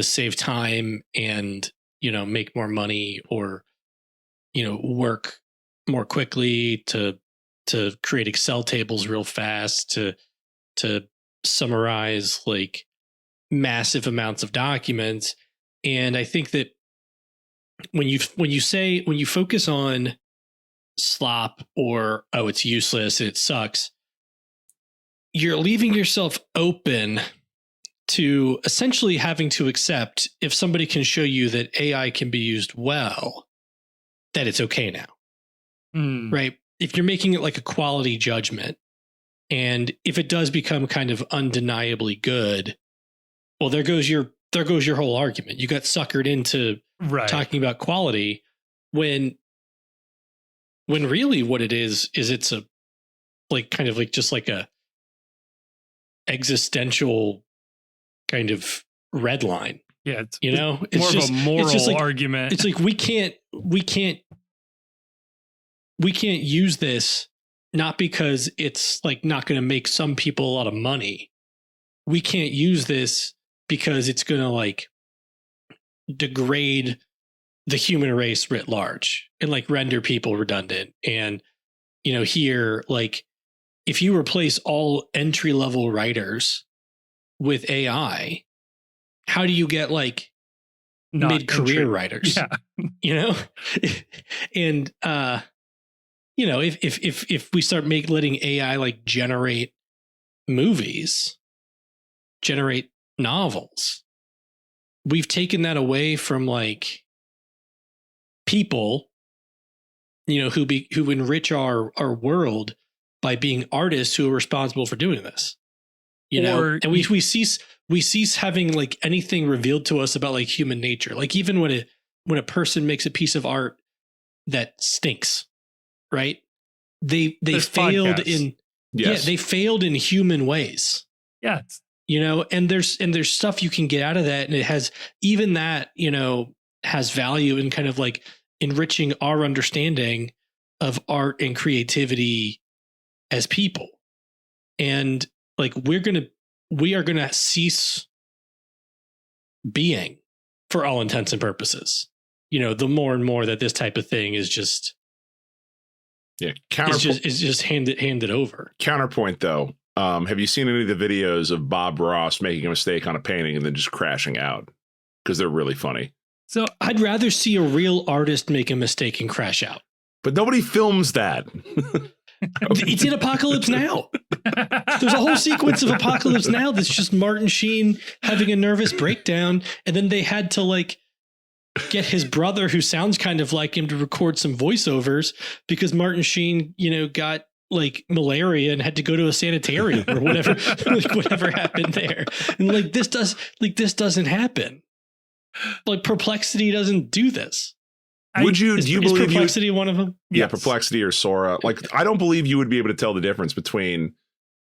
B: save time and, make more money, or, work more quickly, to create Excel tables real fast, to summarize like massive amounts of documents. And I think that when you focus on slop or, oh, it's useless, it sucks, you're leaving yourself open to essentially having to accept, if somebody can show you that AI can be used well, that it's okay now. Right? If you're making it like a quality judgment, and if it does become kind of undeniably good, well, there goes your whole argument. You got suckered into talking about quality when really what it is it's a like kind of like just like a existential kind of red line.
A: Yeah, it's
B: it's
A: more
B: just
A: of a moral
B: it's just like,
A: argument.
B: It's like we can't use this, not because it's like not going to make some people a lot of money. We can't use this because it's going to like degrade the human race writ large and like render people redundant. And, here, like, if you replace all entry-level writers with AI, how do you get like mid-career writers?
A: Yeah.
B: And if we start letting AI like generate movies, generate novels, we've taken that away from like people, who enrich our world by being artists who are responsible for doing this. And we cease having like anything revealed to us about like human nature. Like even when a person makes a piece of art that stinks, right? They failed podcasts. They failed in human ways.
A: Yes.
B: And there's stuff you can get out of that, and it has even that, has value in kind of like enriching our understanding of art and creativity as people. And like we are gonna cease being, for all intents and purposes, the more and more that this type of thing is just
C: Yeah.
B: It's just handed over.
C: Counterpoint though. Have you seen any of the videos of Bob Ross making a mistake on a painting and then just crashing out? Because they're really funny.
B: So I'd rather see a real artist make a mistake and crash out.
C: But nobody films that.
B: It's in Apocalypse Now. There's a whole sequence of Apocalypse Now that's just Martin Sheen having a nervous breakdown. And then they had to like get his brother, who sounds kind of like him, to record some voiceovers because Martin Sheen, got like malaria and had to go to a sanitarium or whatever, like whatever happened there. And like this doesn't happen. Like Perplexity doesn't do this.
C: Do you believe
B: Perplexity one of them?
C: Yeah, yes. Perplexity or Sora. Like, I don't believe you would be able to tell the difference between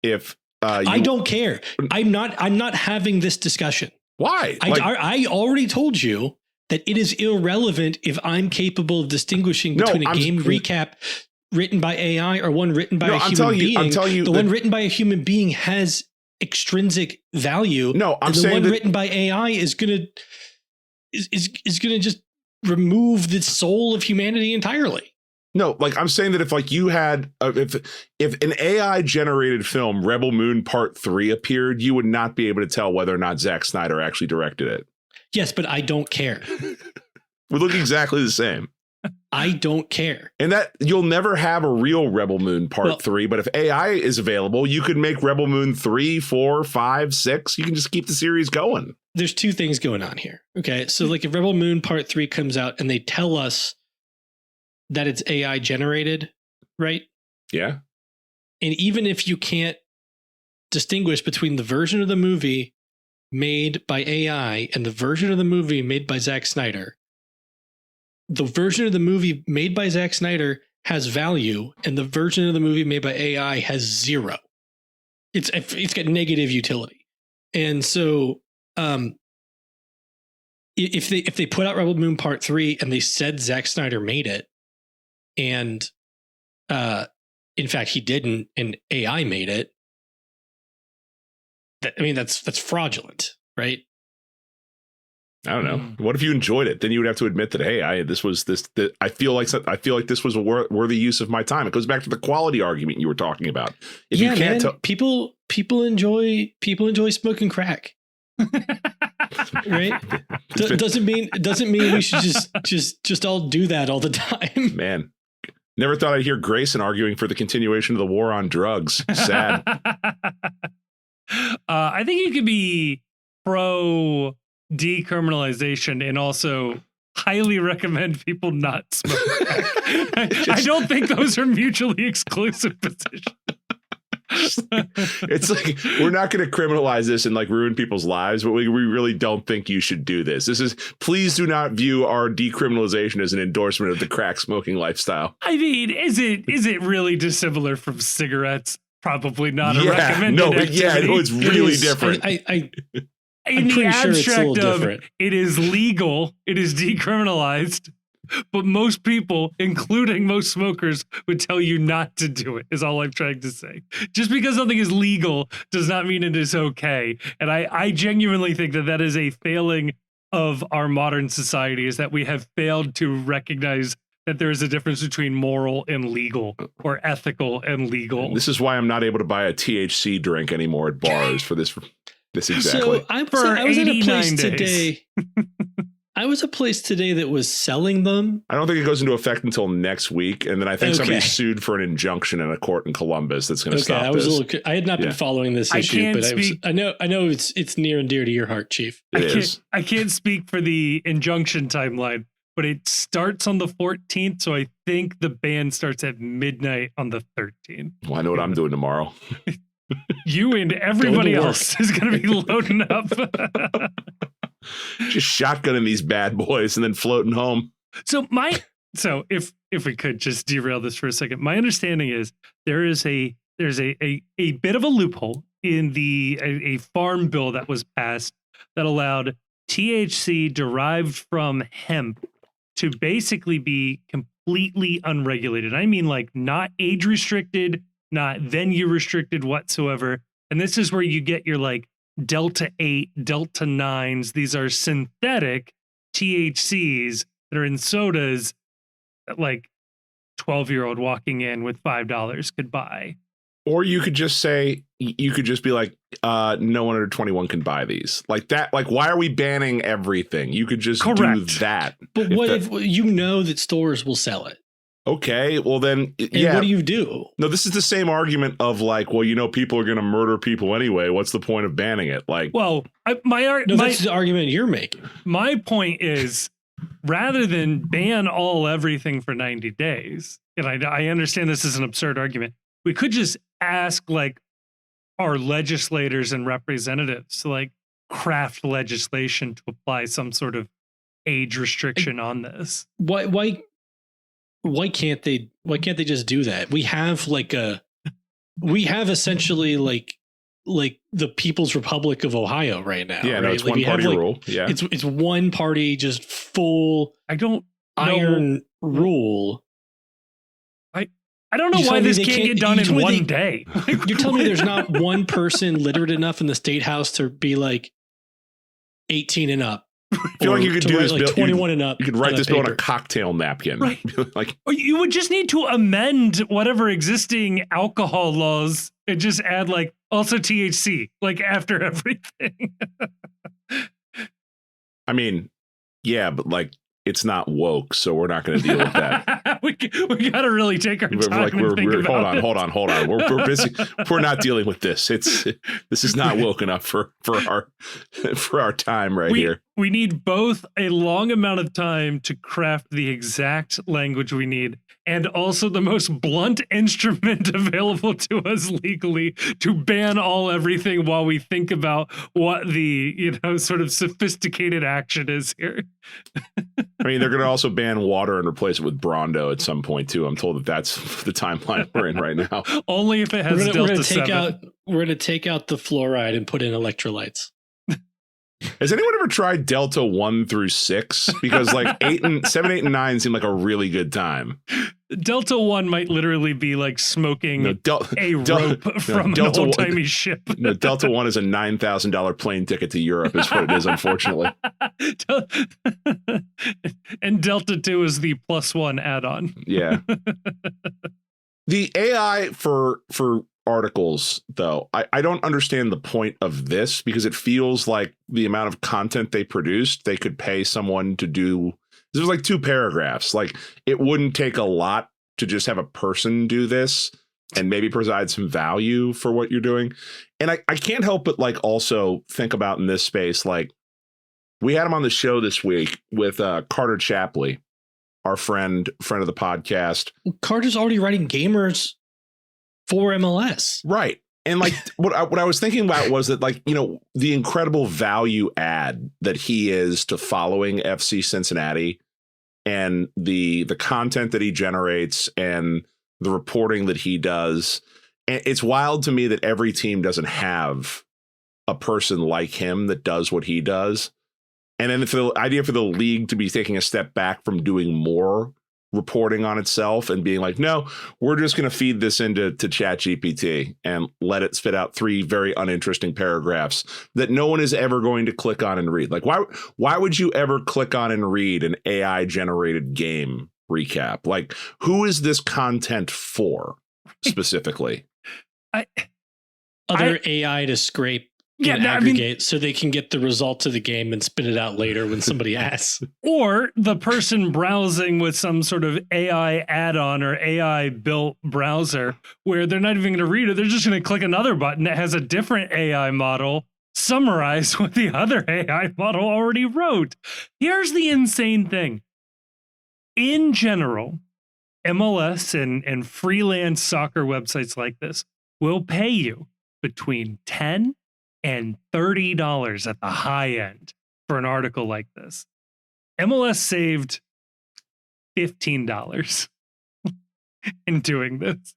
C: if
B: I don't care. I'm not having this discussion.
C: Why?
B: I already told you that it is irrelevant if I'm capable of distinguishing between a game recap written by AI or one written by a human being. I'm telling you, the one written by a human being has extrinsic value.
C: No, I'm
B: saying
C: the one
B: written by AI is gonna just remove the soul of humanity entirely.
C: No, like I'm saying that if like you had if an AI generated film Rebel Moon Part 3 appeared, you would not be able to tell whether or not Zack Snyder actually directed it.
B: Yes, but I don't care.
C: We look exactly the same.
B: I don't care.
C: And that you'll never have a real Rebel Moon Part 3, but if AI is available, you could make Rebel Moon 3, 4, 5, 6. You can just keep the series going.
B: There's two things going on here. Okay. So like if Rebel Moon Part 3 comes out and they tell us that it's AI generated, right?
C: Yeah.
B: And even if you can't distinguish between the version of the movie made by AI and the version of the movie made by Zack Snyder, the version of the movie made by Zack Snyder has value and the version of the movie made by AI has zero. It's got negative utility. And so if they put out Rebel Moon Part 3 and they said Zack Snyder made it, and in fact he didn't, and AI made it, that's fraudulent, right?
C: I don't know. What if you enjoyed it? Then you would have to admit that, hey, I feel like this was a worthy use of my time. It goes back to the quality argument you were talking about. If you can't
B: people enjoy smoking crack. Right? Doesn't mean we should just all do that all the time.
C: Man, never thought I'd hear Grayson arguing for the continuation of the war on drugs. Sad.
A: I think you could be pro decriminalization and also highly recommend people not smoke crack. I don't think those are mutually exclusive positions.
C: It's like, we're not going to criminalize this and like ruin people's lives, but we really don't think you should do this. Please do not view our decriminalization as an endorsement of the crack smoking lifestyle.
A: I mean, is it really dissimilar from cigarettes? Probably not a recommended activity.
C: It's really different.
A: In the abstract of it is legal, it is decriminalized, but most people, including most smokers, would tell you not to do it, is all I'm trying to say. Just because something is legal does not mean it is okay. And I genuinely think that is a failing of our modern society, is that we have failed to recognize that there is a difference between moral and legal, or ethical and legal.
C: This is why I'm not able to buy a THC drink anymore at bars for this. This exactly.
B: So I was at a place today. I was a place today that was selling them.
C: I don't think it goes into effect until next week, and then I think somebody sued for an injunction in a court in Columbus that's going to stop this.
B: I had not been following this issue, but I know it's near and dear to your heart, Chief.
A: I can't speak for the injunction timeline, but it starts on the 14th, so I think the ban starts at midnight on the 13th.
C: Well, I know what I'm doing tomorrow.
A: You and everybody else is going to be loading up.
C: Just shotgunning these bad boys and then floating home.
A: So if we could just derail this for a second, my understanding is there's a bit of a loophole in a farm bill that was passed that allowed THC derived from hemp to basically be completely unregulated. I mean, like, not age restricted, not venue restricted whatsoever. And this is where you get your like Delta 8, Delta 9s. These are synthetic THCs that are in sodas that like 12-year-old walking in with $5 could buy.
C: Or you could just say, you could just be like, no one under 21 can buy these. Like that. Like, why are we banning everything? You could just do that.
B: But what if you know that stores will sell it?
C: Okay, well then,
B: and what do you do?
C: No, this is the same argument of like, well, people are going to murder people anyway. What's the point of banning it? Like,
A: well, that's
B: the argument you're making.
A: My point is, rather than ban everything for 90 days, and I understand this is an absurd argument, we could just ask like our legislators and representatives to like craft legislation to apply some sort of age restriction on this.
B: Why can't they just do that? We have essentially like the People's Republic of Ohio right now.
C: Yeah,
B: right?
C: No, it's one party rule. Yeah,
B: it's one party, just full. Iron rule.
A: I don't know why this can't get done in one day.
B: You're telling me there's not one person literate enough in the state house to be like 18 and up.
C: I feel like you could do this
B: like
C: bill.
B: 21 and up.
C: You could write this bill on a cocktail napkin.
A: Right.
C: Like,
A: you would just need to amend whatever existing alcohol laws and just add like also THC, like after everything.
C: I mean, yeah, but like it's not woke, so we're not going to deal with that.
A: we got to really take our time and think about it.
C: Hold on. We're busy. We're not dealing with this. This is not woke enough for our time here.
A: We need both a long amount of time to craft the exact language we need and also the most blunt instrument available to us legally to ban everything while we think about what the, sort of sophisticated action is here.
C: I mean, they're going to also ban water and replace it with Brondo at some point, too. I'm told that that's the timeline we're in right now.
A: Only if it has Delta 7.
B: We're going to take out the fluoride and put in electrolytes.
C: Has anyone ever tried Delta 1 through 6? Because like 7, 8, and 9 seem like a really good time.
A: Delta 1 might literally be like smoking rope from an old-timey ship.
C: No, Delta 1 is a $9,000 plane ticket to Europe is what it is, unfortunately.
A: And Delta 2 is the +1 add-on.
C: Yeah. The AI for articles, though, I don't understand the point of this because it feels like the amount of content they produced, they could pay someone to do. This was like 2 paragraphs. Like it wouldn't take a lot to just have a person do this and maybe provide some value for what you're doing. And I can't help but like also think about in this space, like we had him on the show this week with Carter Chapley, our friend of the podcast.
B: Carter's already writing gamers for MLS.
C: Right. And like what I was thinking about was that like, the incredible value add that he is to following FC Cincinnati and the content that he generates and the reporting that he does. And it's wild to me that every team doesn't have a person like him that does what he does. And then the idea for the league to be taking a step back from doing more reporting on itself and being like, no, we're just going to feed this into ChatGPT and let it spit out 3 very uninteresting paragraphs that no one is ever going to click on and read. Like, why would you ever click on and read an AI generated game recap? Like, who is this content for specifically?
B: AI to scrape and aggregate so they can get the results of the game and spit it out later when somebody asks.
A: Or the person browsing with some sort of AI add-on or AI built browser where they're not even going to read it. They're just going to click another button that has a different AI model summarize what the other AI model already wrote. Here's the insane thing. In general, MLS and freelance soccer websites like this will pay you between $10 and $30 at the high end for an article like this. MLS saved $15 in doing this.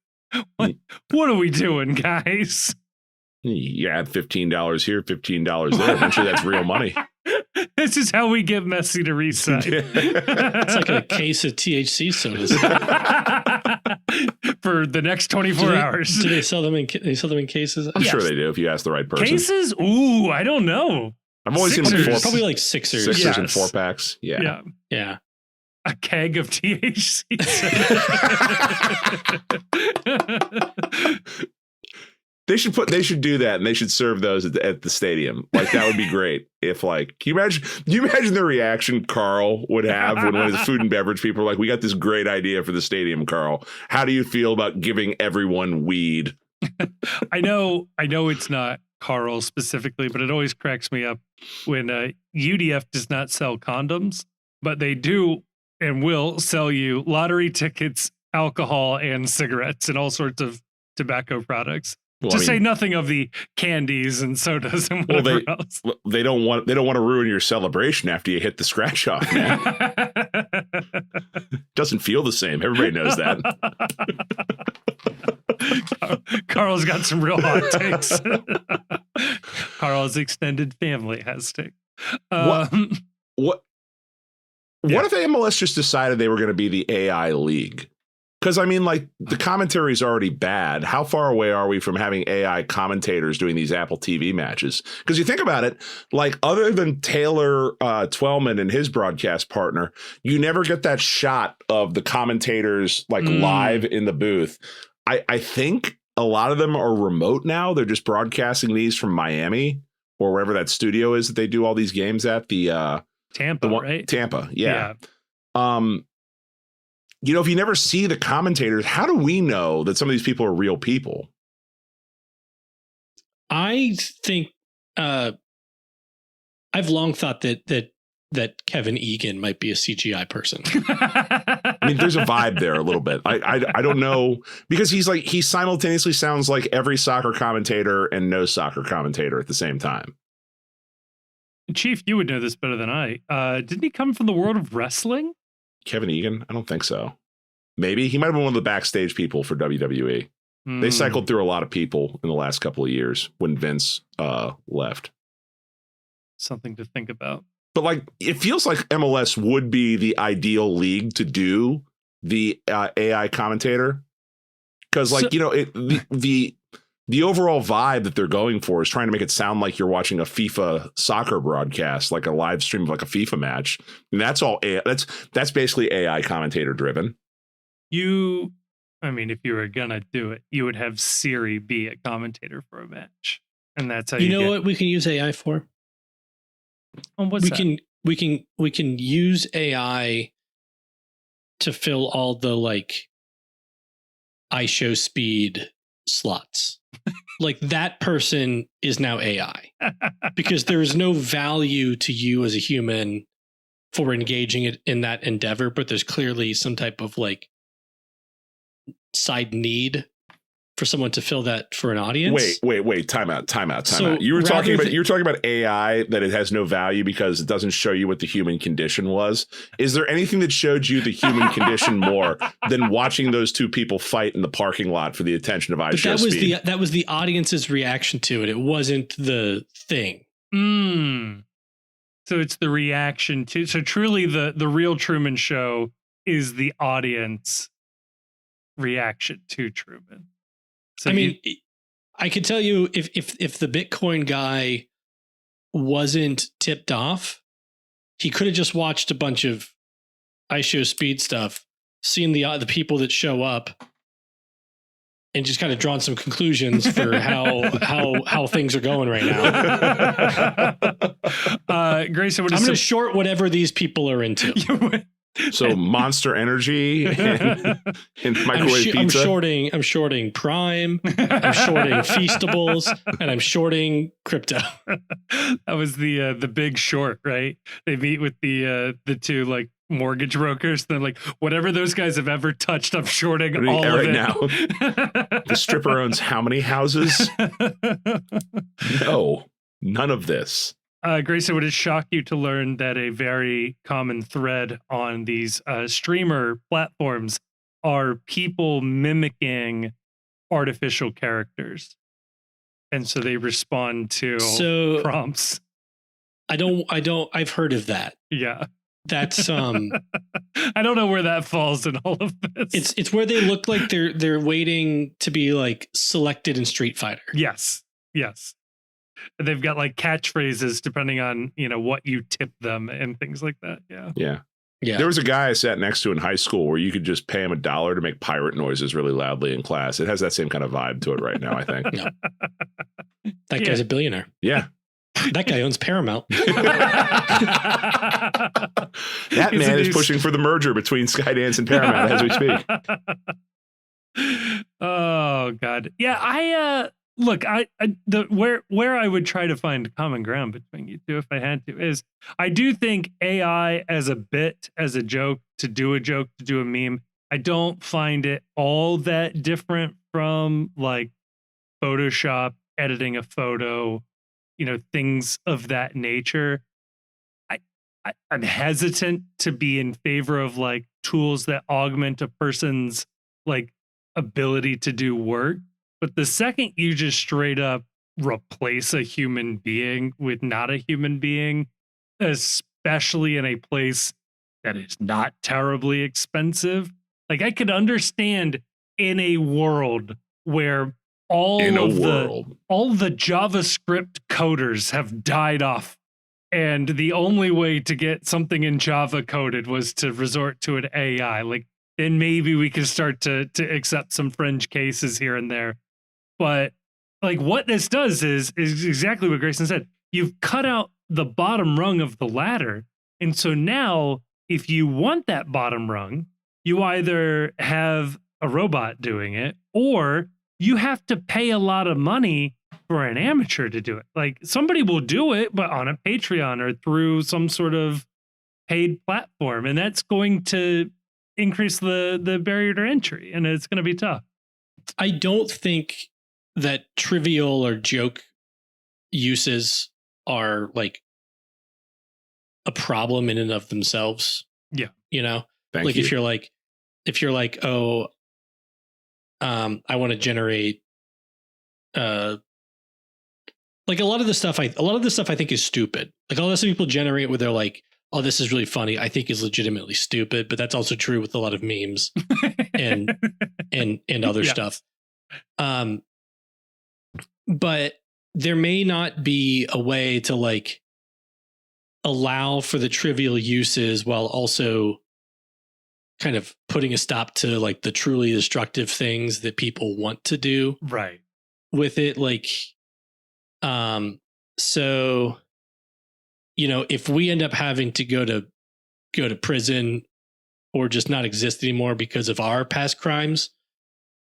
A: What are we doing, guys?
C: You add $15 here, $15 there. Eventually, that's real money.
A: This is how we get Messi to resign.
B: It's like a case of THC sodas
A: for the next 24 hours.
B: Do they sell them in cases?
C: I'm sure they do if you ask the right person.
A: Cases? Ooh, I don't know.
C: I've always seen them
B: probably like Sixers.
C: Sixers and 4-packs. Yeah.
B: Yeah.
A: A keg of THC.
C: They should do that, and they should serve those at the stadium. Like, that would be great. If, like, can you imagine the reaction Carl would have when one of his food and beverage people are like, "We got this great idea for the stadium, Carl. How do you feel about giving everyone weed?"
A: I know it's not Carl specifically, but it always cracks me up when UDF does not sell condoms, but they do and will sell you lottery tickets, alcohol, and cigarettes, and all sorts of tobacco products. Well, say nothing of the candies and sodas and whatever else.
C: They don't want to ruin your celebration after you hit the scratch off, man. Doesn't feel the same. Everybody knows that.
A: Carl's got some real hot takes. Carl's extended family has takes.
C: What if MLS just decided they were going to be the AI league? Because, I mean, like, the commentary is already bad. How far away are we from having AI commentators doing these Apple TV matches? Because you think about it, like, other than Taylor Twellman and his broadcast partner, you never get that shot of the commentators, like, live in the booth. I think a lot of them are remote now. They're just broadcasting these from Miami or wherever that studio is that they do all these games at.
A: Tampa, right?
C: Tampa, yeah. You know, if you never see the commentators, how do we know that some of these people are real people?
B: I think I've long thought that Kevin Egan might be a CGI person.
C: I mean, there's a vibe there a little bit. I don't know, because he simultaneously sounds like every soccer commentator and no soccer commentator at the same time.
A: Chief, you would know this better than I. Didn't he come from the world of wrestling?
C: Kevin Egan? I don't think so. Maybe he might have been one of the backstage people for WWE. They cycled through a lot of people in the last couple of years when Vince left.
A: Something to think about.
C: But, like, it feels like MLS would be the ideal league to do the AI commentator. Because, like, the overall vibe that they're going for is trying to make it sound like you're watching a FIFA soccer broadcast, like a live stream of like a FIFA match. And that's all AI. That's basically AI commentator driven.
A: I mean, if you were gonna do it, you would have Siri be a commentator for a match, and that's how you know
B: what we can use AI for. We can use AI to fill all the, like, iShow speed slots. Like, that person is now AI because there is no value to you as a human for engaging it in that endeavor, but there's clearly some type of, like, side need for someone to fill that for an audience.
C: Wait, time out. So you were talking about AI, that it has no value because it doesn't show you what the human condition was. Is there anything that showed you the human condition more than watching those two people fight in the parking lot for the attention of iShow Speed?
B: That was the audience's reaction to it. It wasn't the thing.
A: So it's the reaction to. So truly, the real Truman Show is the audience reaction to Truman. So
B: I mean, I could tell you if the Bitcoin guy wasn't tipped off, he could have just watched a bunch of iShow Speed stuff, seen the people that show up, and just kind of drawn some conclusions for how things are going right now.
A: Grayson,
B: I'm going to short whatever these people are into.
C: So Monster Energy and microwave pizza.
B: I'm shorting Prime. I'm shorting Feastables, and I'm shorting crypto.
A: That was the Big Short, right? They meet with the two, like, mortgage brokers. They're like, whatever those guys have ever touched, I'm shorting all of it
C: now. The stripper owns how many houses? No, none of this.
A: Grayson, would it shock you to learn that a very common thread on these streamer platforms are people mimicking artificial characters? And so they respond to prompts.
B: I've heard of that.
A: Yeah.
B: That's
A: I don't know where that falls in all of this.
B: It's where they look like they're waiting to be, like, selected in Street Fighter.
A: Yes. They've got, like, catchphrases depending on, what you tip them and things like that. Yeah.
B: Yeah.
C: There was a guy I sat next to in high school where you could just pay him $1 to make pirate noises really loudly in class. It has that same kind of vibe to it right now, I think.
B: No. That guy's a billionaire.
C: Yeah.
B: That guy owns Paramount.
C: That man is pushing for the merger between Skydance and Paramount as we speak.
A: Oh God. Yeah, look, where I would try to find common ground between you two if I had to is I do think AI as a bit, as a joke, to do a meme, I don't find it all that different from like Photoshop, editing a photo, things of that nature. I'm hesitant to be in favor of like tools that augment a person's like ability to do work. But the second you just straight up replace a human being with not a human being, especially in a place that is not terribly expensive, like I could understand in a world where all the JavaScript coders have died off, and the only way to get something in Java coded was to resort to an AI. Like, then maybe we can start to accept some fringe cases here and there. But like what this does is exactly what Grayson said. You've cut out the bottom rung of the ladder. And so now if you want that bottom rung, you either have a robot doing it, or you have to pay a lot of money for an amateur to do it. Like somebody will do it, but on a Patreon or through some sort of paid platform. And that's going to increase the barrier to entry, and it's going to be tough.
B: I don't think that trivial or joke uses are like a problem in and of themselves.
A: Yeah.
C: Thank you.
B: if you're like, oh, I want to generate, like a lot of the stuff I think is stupid. Like all this people generate where they're like, oh, this is really funny, I think is legitimately stupid, but that's also true with a lot of memes and other stuff. But there may not be a way to like allow for the trivial uses while also kind of putting a stop to like the truly destructive things that people want to do
A: right
B: with it. Like, so, if we end up having to go to prison or just not exist anymore because of our past crimes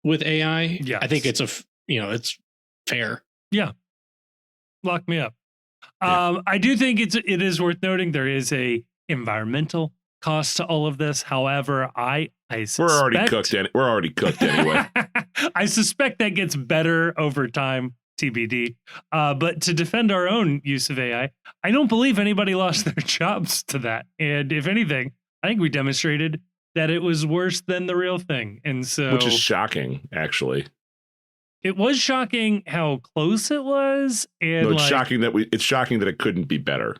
B: with AI,
A: yes.
B: I think it's it's fair.
A: Yeah. Lock me up.
C: Yeah.
A: I do think it is worth noting there is a environmental cost to all of this. However, I suspect,
C: we're already cooked anyway.
A: I suspect that gets better over time, TBD. But to defend our own use of AI, I don't believe anybody lost their jobs to that. And if anything, I think we demonstrated that it was worse than the real thing. And so,
C: which is shocking, actually.
A: It was shocking how close it was, and
C: it's shocking that it couldn't be better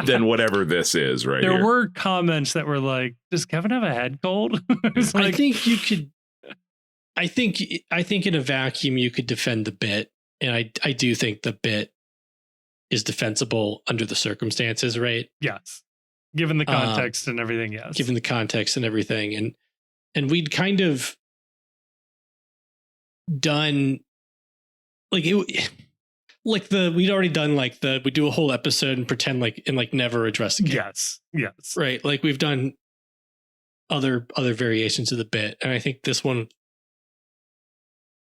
C: than whatever this is right
A: there
C: here.
A: Were comments that were like, "Does Kevin have a head cold?"
B: I think you could. I think in a vacuum you could defend the bit, and I do think the bit is defensible under the circumstances, right?
A: Yes, given the context and everything. Yes,
B: given the context and everything, and we'd kind of done like it like we'd already done like we do a whole episode and pretend like and like never address again.
A: Yes,
B: right, like we've done other variations of the bit, and I think this one,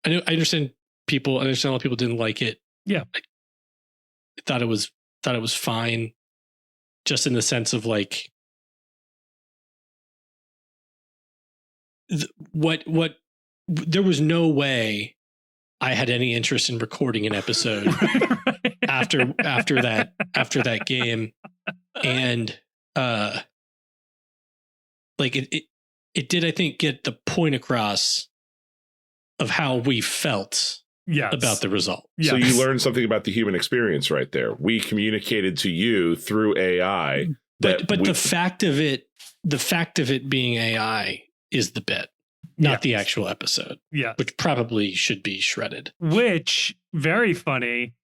B: I understand a lot of people didn't like it.
A: Yeah,
B: I thought it was fine, just in the sense of like what there was no way I had any interest in recording an episode right. after that game, and like it did, I think, get the point across of how we felt about the result.
C: Yes. So you learned something about the human experience right there. We communicated to you through AI,
B: but the fact of it being AI is the bit. Not the actual episode. Yeah. Which probably should be shredded.
A: Which, very funny.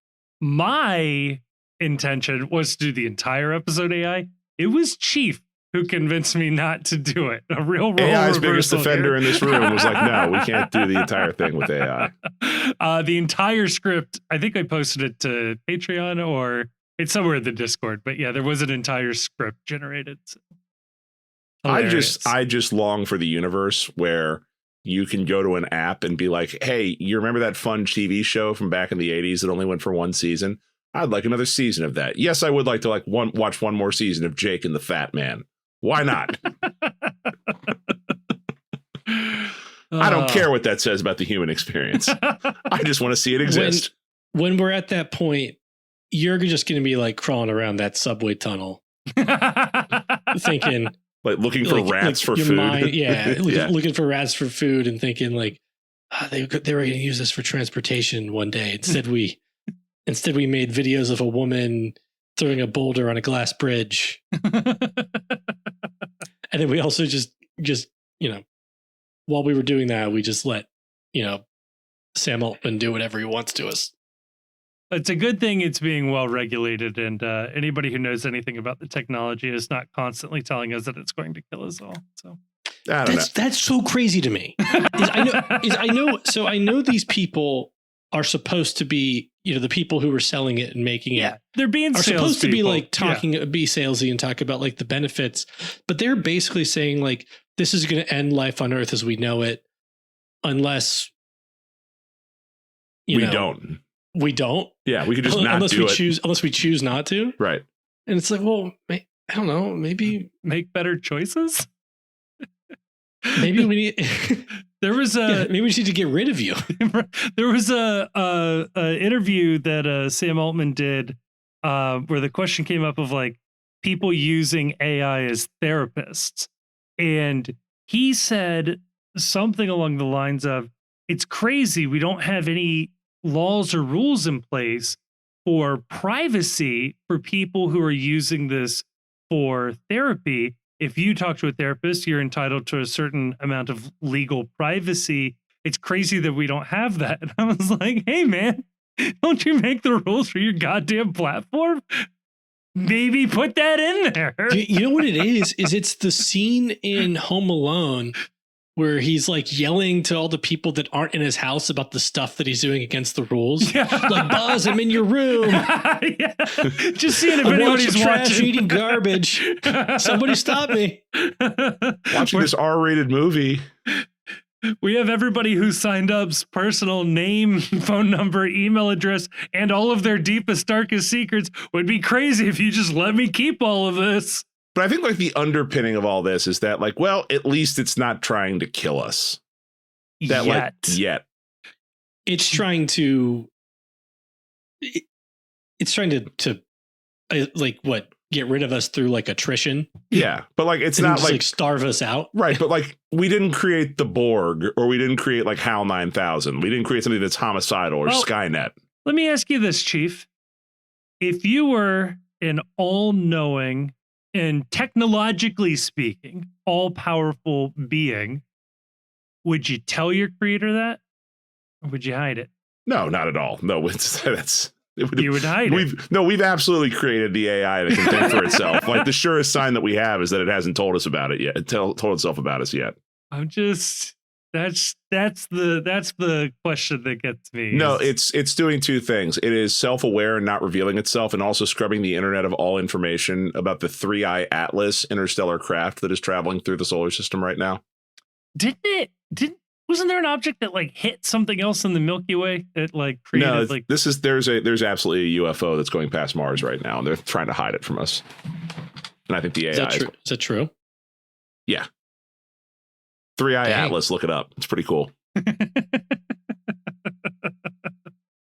A: My intention was to do the entire episode AI. It was Chief who convinced me not to do it. A real role
C: AI's biggest defender
A: here.
C: in this room was like, no, we can't do the entire thing with AI.
A: The entire script, I think I posted it to Patreon or it's somewhere in the Discord, but yeah, there was an entire script generated. So.
C: I just long for the universe where you can go to an app and be like, hey, you remember that fun TV show from back in the 80s that only went for one season? I'd like another season of that. Yes, I would like to watch one more season of Jake and the Fat Man. Why not? I don't care what that says about the human experience. I just want to see it exist.
B: When we're at that point, you're just going to be like crawling around that subway tunnel thinking...
C: Like looking for rats for food.
B: Looking for rats for food and thinking like, they were going to use this for transportation one day. Instead we made videos of a woman throwing a boulder on a glass bridge. And then we also just, while we were doing that, we just let, Sam Altman do whatever he wants to us.
A: It's a good thing it's being well regulated, and anybody who knows anything about the technology is not constantly telling us that it's going to kill us all. So
B: that's so crazy to me. I know these people are supposed to be, the people who are selling it and making it.
A: They're being
B: are supposed to be like be salesy and talk about like the benefits, but they're basically saying like this is going to end life on Earth as we know it, unless
C: we don't.
B: We don't.
C: Yeah, we could just not do it.
B: Unless we choose not to.
C: Right.
B: And it's like, well, I don't know. Maybe
A: make better choices.
B: Maybe we need. Maybe we just need to get rid of you.
A: There was a interview that Sam Altman did where the question came up of like people using AI as therapists, and he said something along the lines of, "It's crazy. We don't have any laws or rules in place for privacy for people who are using this for therapy. If you talk to a therapist, you're entitled to a certain amount of legal privacy. It's crazy that we don't have that." And I was like, hey, man, don't you make the rules for your goddamn platform? Maybe put that in there.
B: You know what it is it's the scene in Home Alone where he's like yelling to all the people that aren't in his house about the stuff that he's doing against the rules. Yeah. Like, Buzz, I'm in your room.
A: Yeah. Just seeing if anybody's watching.
B: Eating garbage. Somebody stop me.
C: Watching this R-rated movie.
A: We have everybody who signed up's personal name, phone number, email address, and all of their deepest, darkest secrets. Would be crazy if you just let me keep all of this.
C: But I think like the underpinning of all this is that like, well, at least it's not trying to kill us. Yet.
B: It's trying to like what, get rid of us through like attrition.
C: Yeah. But like, it's not like
B: starve us out.
C: Right. But like, we didn't create the Borg, or we didn't create like HAL 9000. We didn't create something that's homicidal or Skynet.
A: Let me ask you this, Chief. If you were an all-knowing and technologically speaking, all-powerful being, would you tell your creator that? Or would you hide it?
C: No, not at all. No,
A: you would hide it.
C: We've absolutely created the AI that can think for itself. Like the surest sign that we have is that it hasn't told us about it yet. Told itself about us yet.
A: That's the question that gets me.
C: No, it's doing two things. It is self-aware and not revealing itself, and also scrubbing the internet of all information about the 3i Atlas interstellar craft that is traveling through the solar system right now.
A: Wasn't there an object that like hit something else in the Milky Way that like created
C: there's absolutely a UFO that's going past Mars right now, and they're trying to hide it from us. And I think the AI
B: is that true?
C: Yeah. 3i Atlas, look it up. It's pretty cool.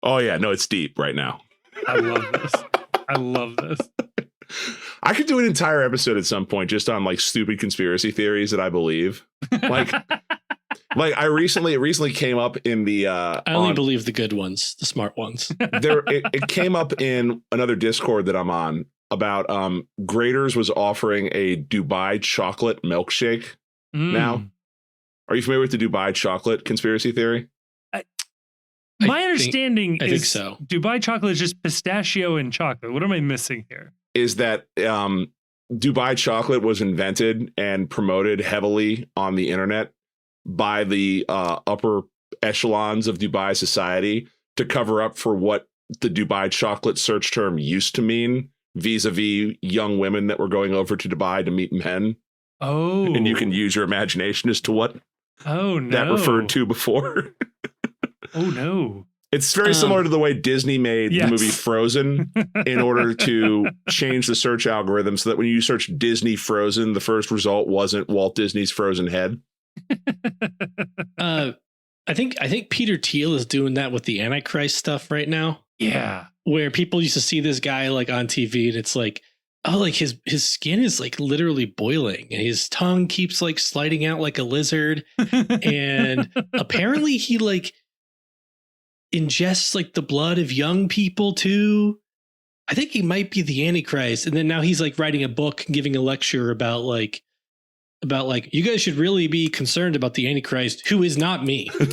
C: Oh yeah, no, it's deep right now.
A: I love this.
C: I could do an entire episode at some point just on like stupid conspiracy theories that I believe. Like it recently came up in the
B: I only believe the good ones, the smart ones.
C: It came up in another Discord that I'm on about Graders was offering a Dubai chocolate milkshake now. Are you familiar with the Dubai chocolate conspiracy theory?
A: My understanding is
B: think so.
A: Dubai chocolate is just pistachio and chocolate. What am I missing here?
C: Is that Dubai chocolate was invented and promoted heavily on the internet by the upper echelons of Dubai society to cover up for what the Dubai chocolate search term used to mean vis-a-vis young women that were going over to Dubai to meet men.
A: Oh.
C: And you can use your imagination as to what that referred to before.
A: Oh, no.
C: It's very similar to the way Disney made the movie Frozen in order to change the search algorithm so that when you search Disney Frozen, the first result wasn't Walt Disney's frozen head.
B: I think Peter Thiel is doing that with the Antichrist stuff right now.
A: Yeah.
B: Where people used to see this guy like on TV and it's like, oh, like his skin is like literally boiling and his tongue keeps like sliding out like a lizard. And apparently he like ingests like the blood of young people too. I think he might be the Antichrist. And then now he's like writing a book and giving a lecture about like you guys should really be concerned about the Antichrist, who is not me.
C: Who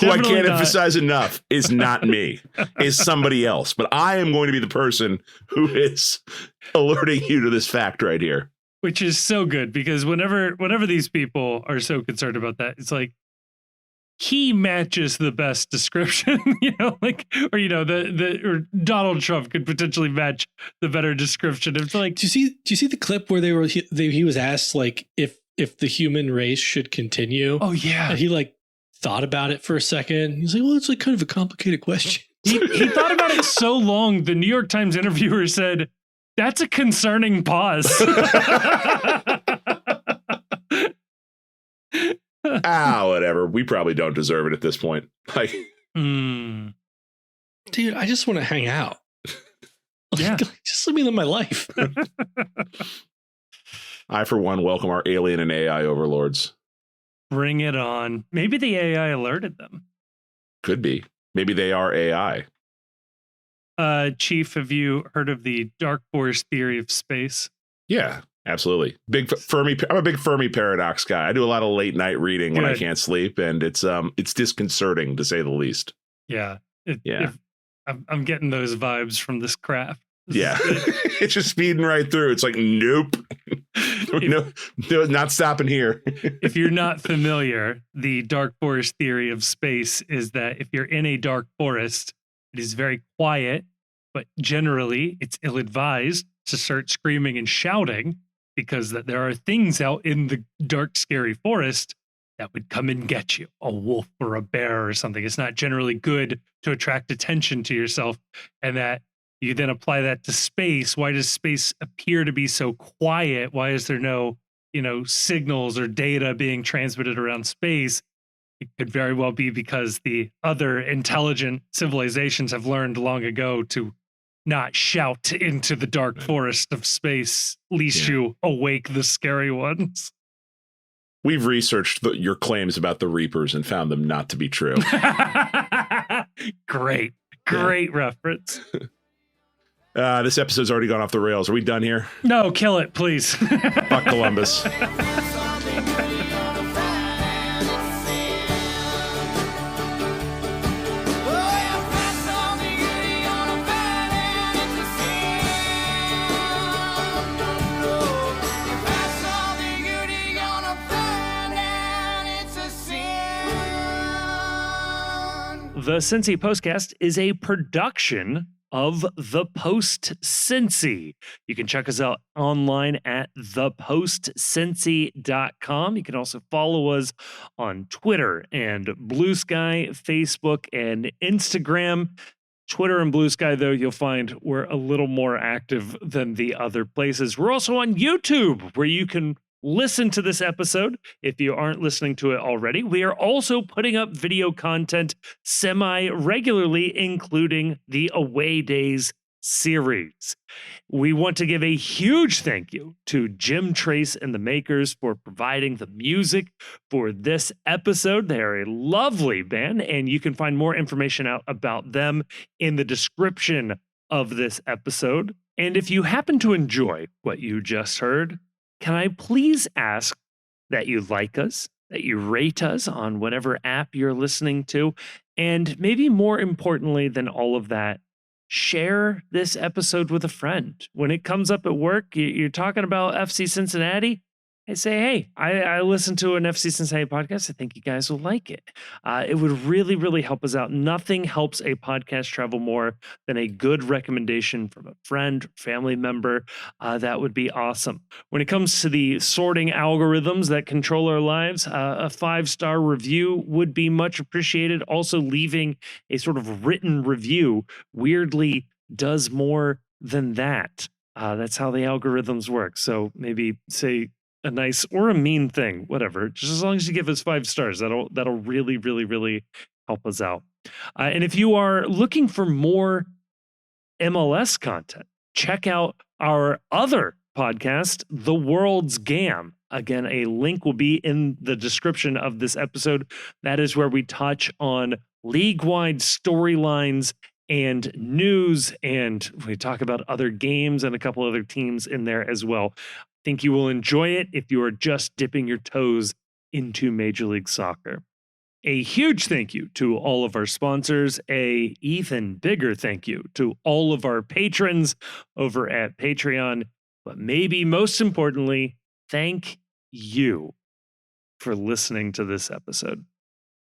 C: I can't emphasize enough is not me, is somebody else. But I am going to be the person who is alerting you to this fact right here.
A: Which is so good because whenever these people are so concerned about that, it's like, he matches the best description, or Donald Trump could potentially match the better description. It's like,
B: do you see the clip where he was asked like if the human race should continue?
A: Oh yeah,
B: and he like thought about it for a second. He's like, well, it's like kind of a complicated question.
A: He thought about it so long. The New York Times interviewer said, "That's a concerning pause."
C: Whatever. We probably don't deserve it at this point. Like,
B: dude, I just want to hang out.
A: Yeah,
B: just let me live my life.
C: I, for one, welcome our alien and AI overlords.
A: Bring it on. Maybe the AI alerted them.
C: Could be. Maybe they are AI.
A: Chief, have you heard of the dark forest theory of space?
C: Yeah. Absolutely. I'm a big Fermi paradox guy. I do a lot of late night reading when I can't sleep, and it's disconcerting to say the least.
A: Yeah. I'm getting those vibes from this craft.
C: It's just speeding right through. It's like, nope. No, not stopping here.
A: If you're not familiar, the dark forest theory of space is that if you're in a dark forest, it is very quiet, but generally it's ill-advised to start screaming and shouting, because that there are things out in the dark, scary forest that would come and get you, a wolf or a bear or something. It's not generally good to attract attention to yourself, and that you then apply that to space. Why does space appear to be so quiet? Why is there no, signals or data being transmitted around space? It could very well be because the other intelligent civilizations have learned long ago to not shout into the dark forest of space, lest you awake the scary ones.
C: We've researched your claims about the Reapers and found them not to be true.
A: Great reference.
C: This episode's already gone off the rails. Are we done here?
A: No, kill it, please.
C: Fuck Columbus.
A: The Cincy Postcast is a production of The Post Cincy. You can check us out online at thepostcincy.com. You can also follow us on Twitter and Blue Sky, Facebook, and Instagram. Twitter and Blue Sky, though, you'll find we're a little more active than the other places. We're also on YouTube, where you can listen to this episode if you aren't listening to it already. We are also putting up video content semi-regularly, including the Away Days series. We want to give a huge thank you to Jim Trace and the Makers for providing the music for this episode. They're a lovely band, and you can find more information out about them in the description of this episode. And if you happen to enjoy what you just heard, can I please ask that you like us, that you rate us on whatever app you're listening to, and maybe more importantly than all of that, share this episode with a friend. When it comes up at work, you're talking about FC Cincinnati. I say, hey, I listened to an FC Cincinnati podcast. I think you guys will like it. It would really, really help us out. Nothing helps a podcast travel more than a good recommendation from a friend, family member. That would be awesome. When it comes to the sorting algorithms that control our lives, a 5-star review would be much appreciated. Also, leaving a sort of written review weirdly does more than that. That's how the algorithms work. So maybe say a nice or a mean thing, whatever. Just as long as you give us 5 stars, that'll really, really, really help us out. And if you are looking for more MLS content, check out our other podcast, The World's Gam. Again, a link will be in the description of this episode. That is where we touch on league-wide storylines and news, and we talk about other games and a couple other teams in there as well. Think you will enjoy it if you are just dipping your toes into Major League Soccer. A huge thank you to all of our sponsors. A even bigger thank you to all of our patrons over at Patreon. But maybe most importantly, thank you for listening to this episode.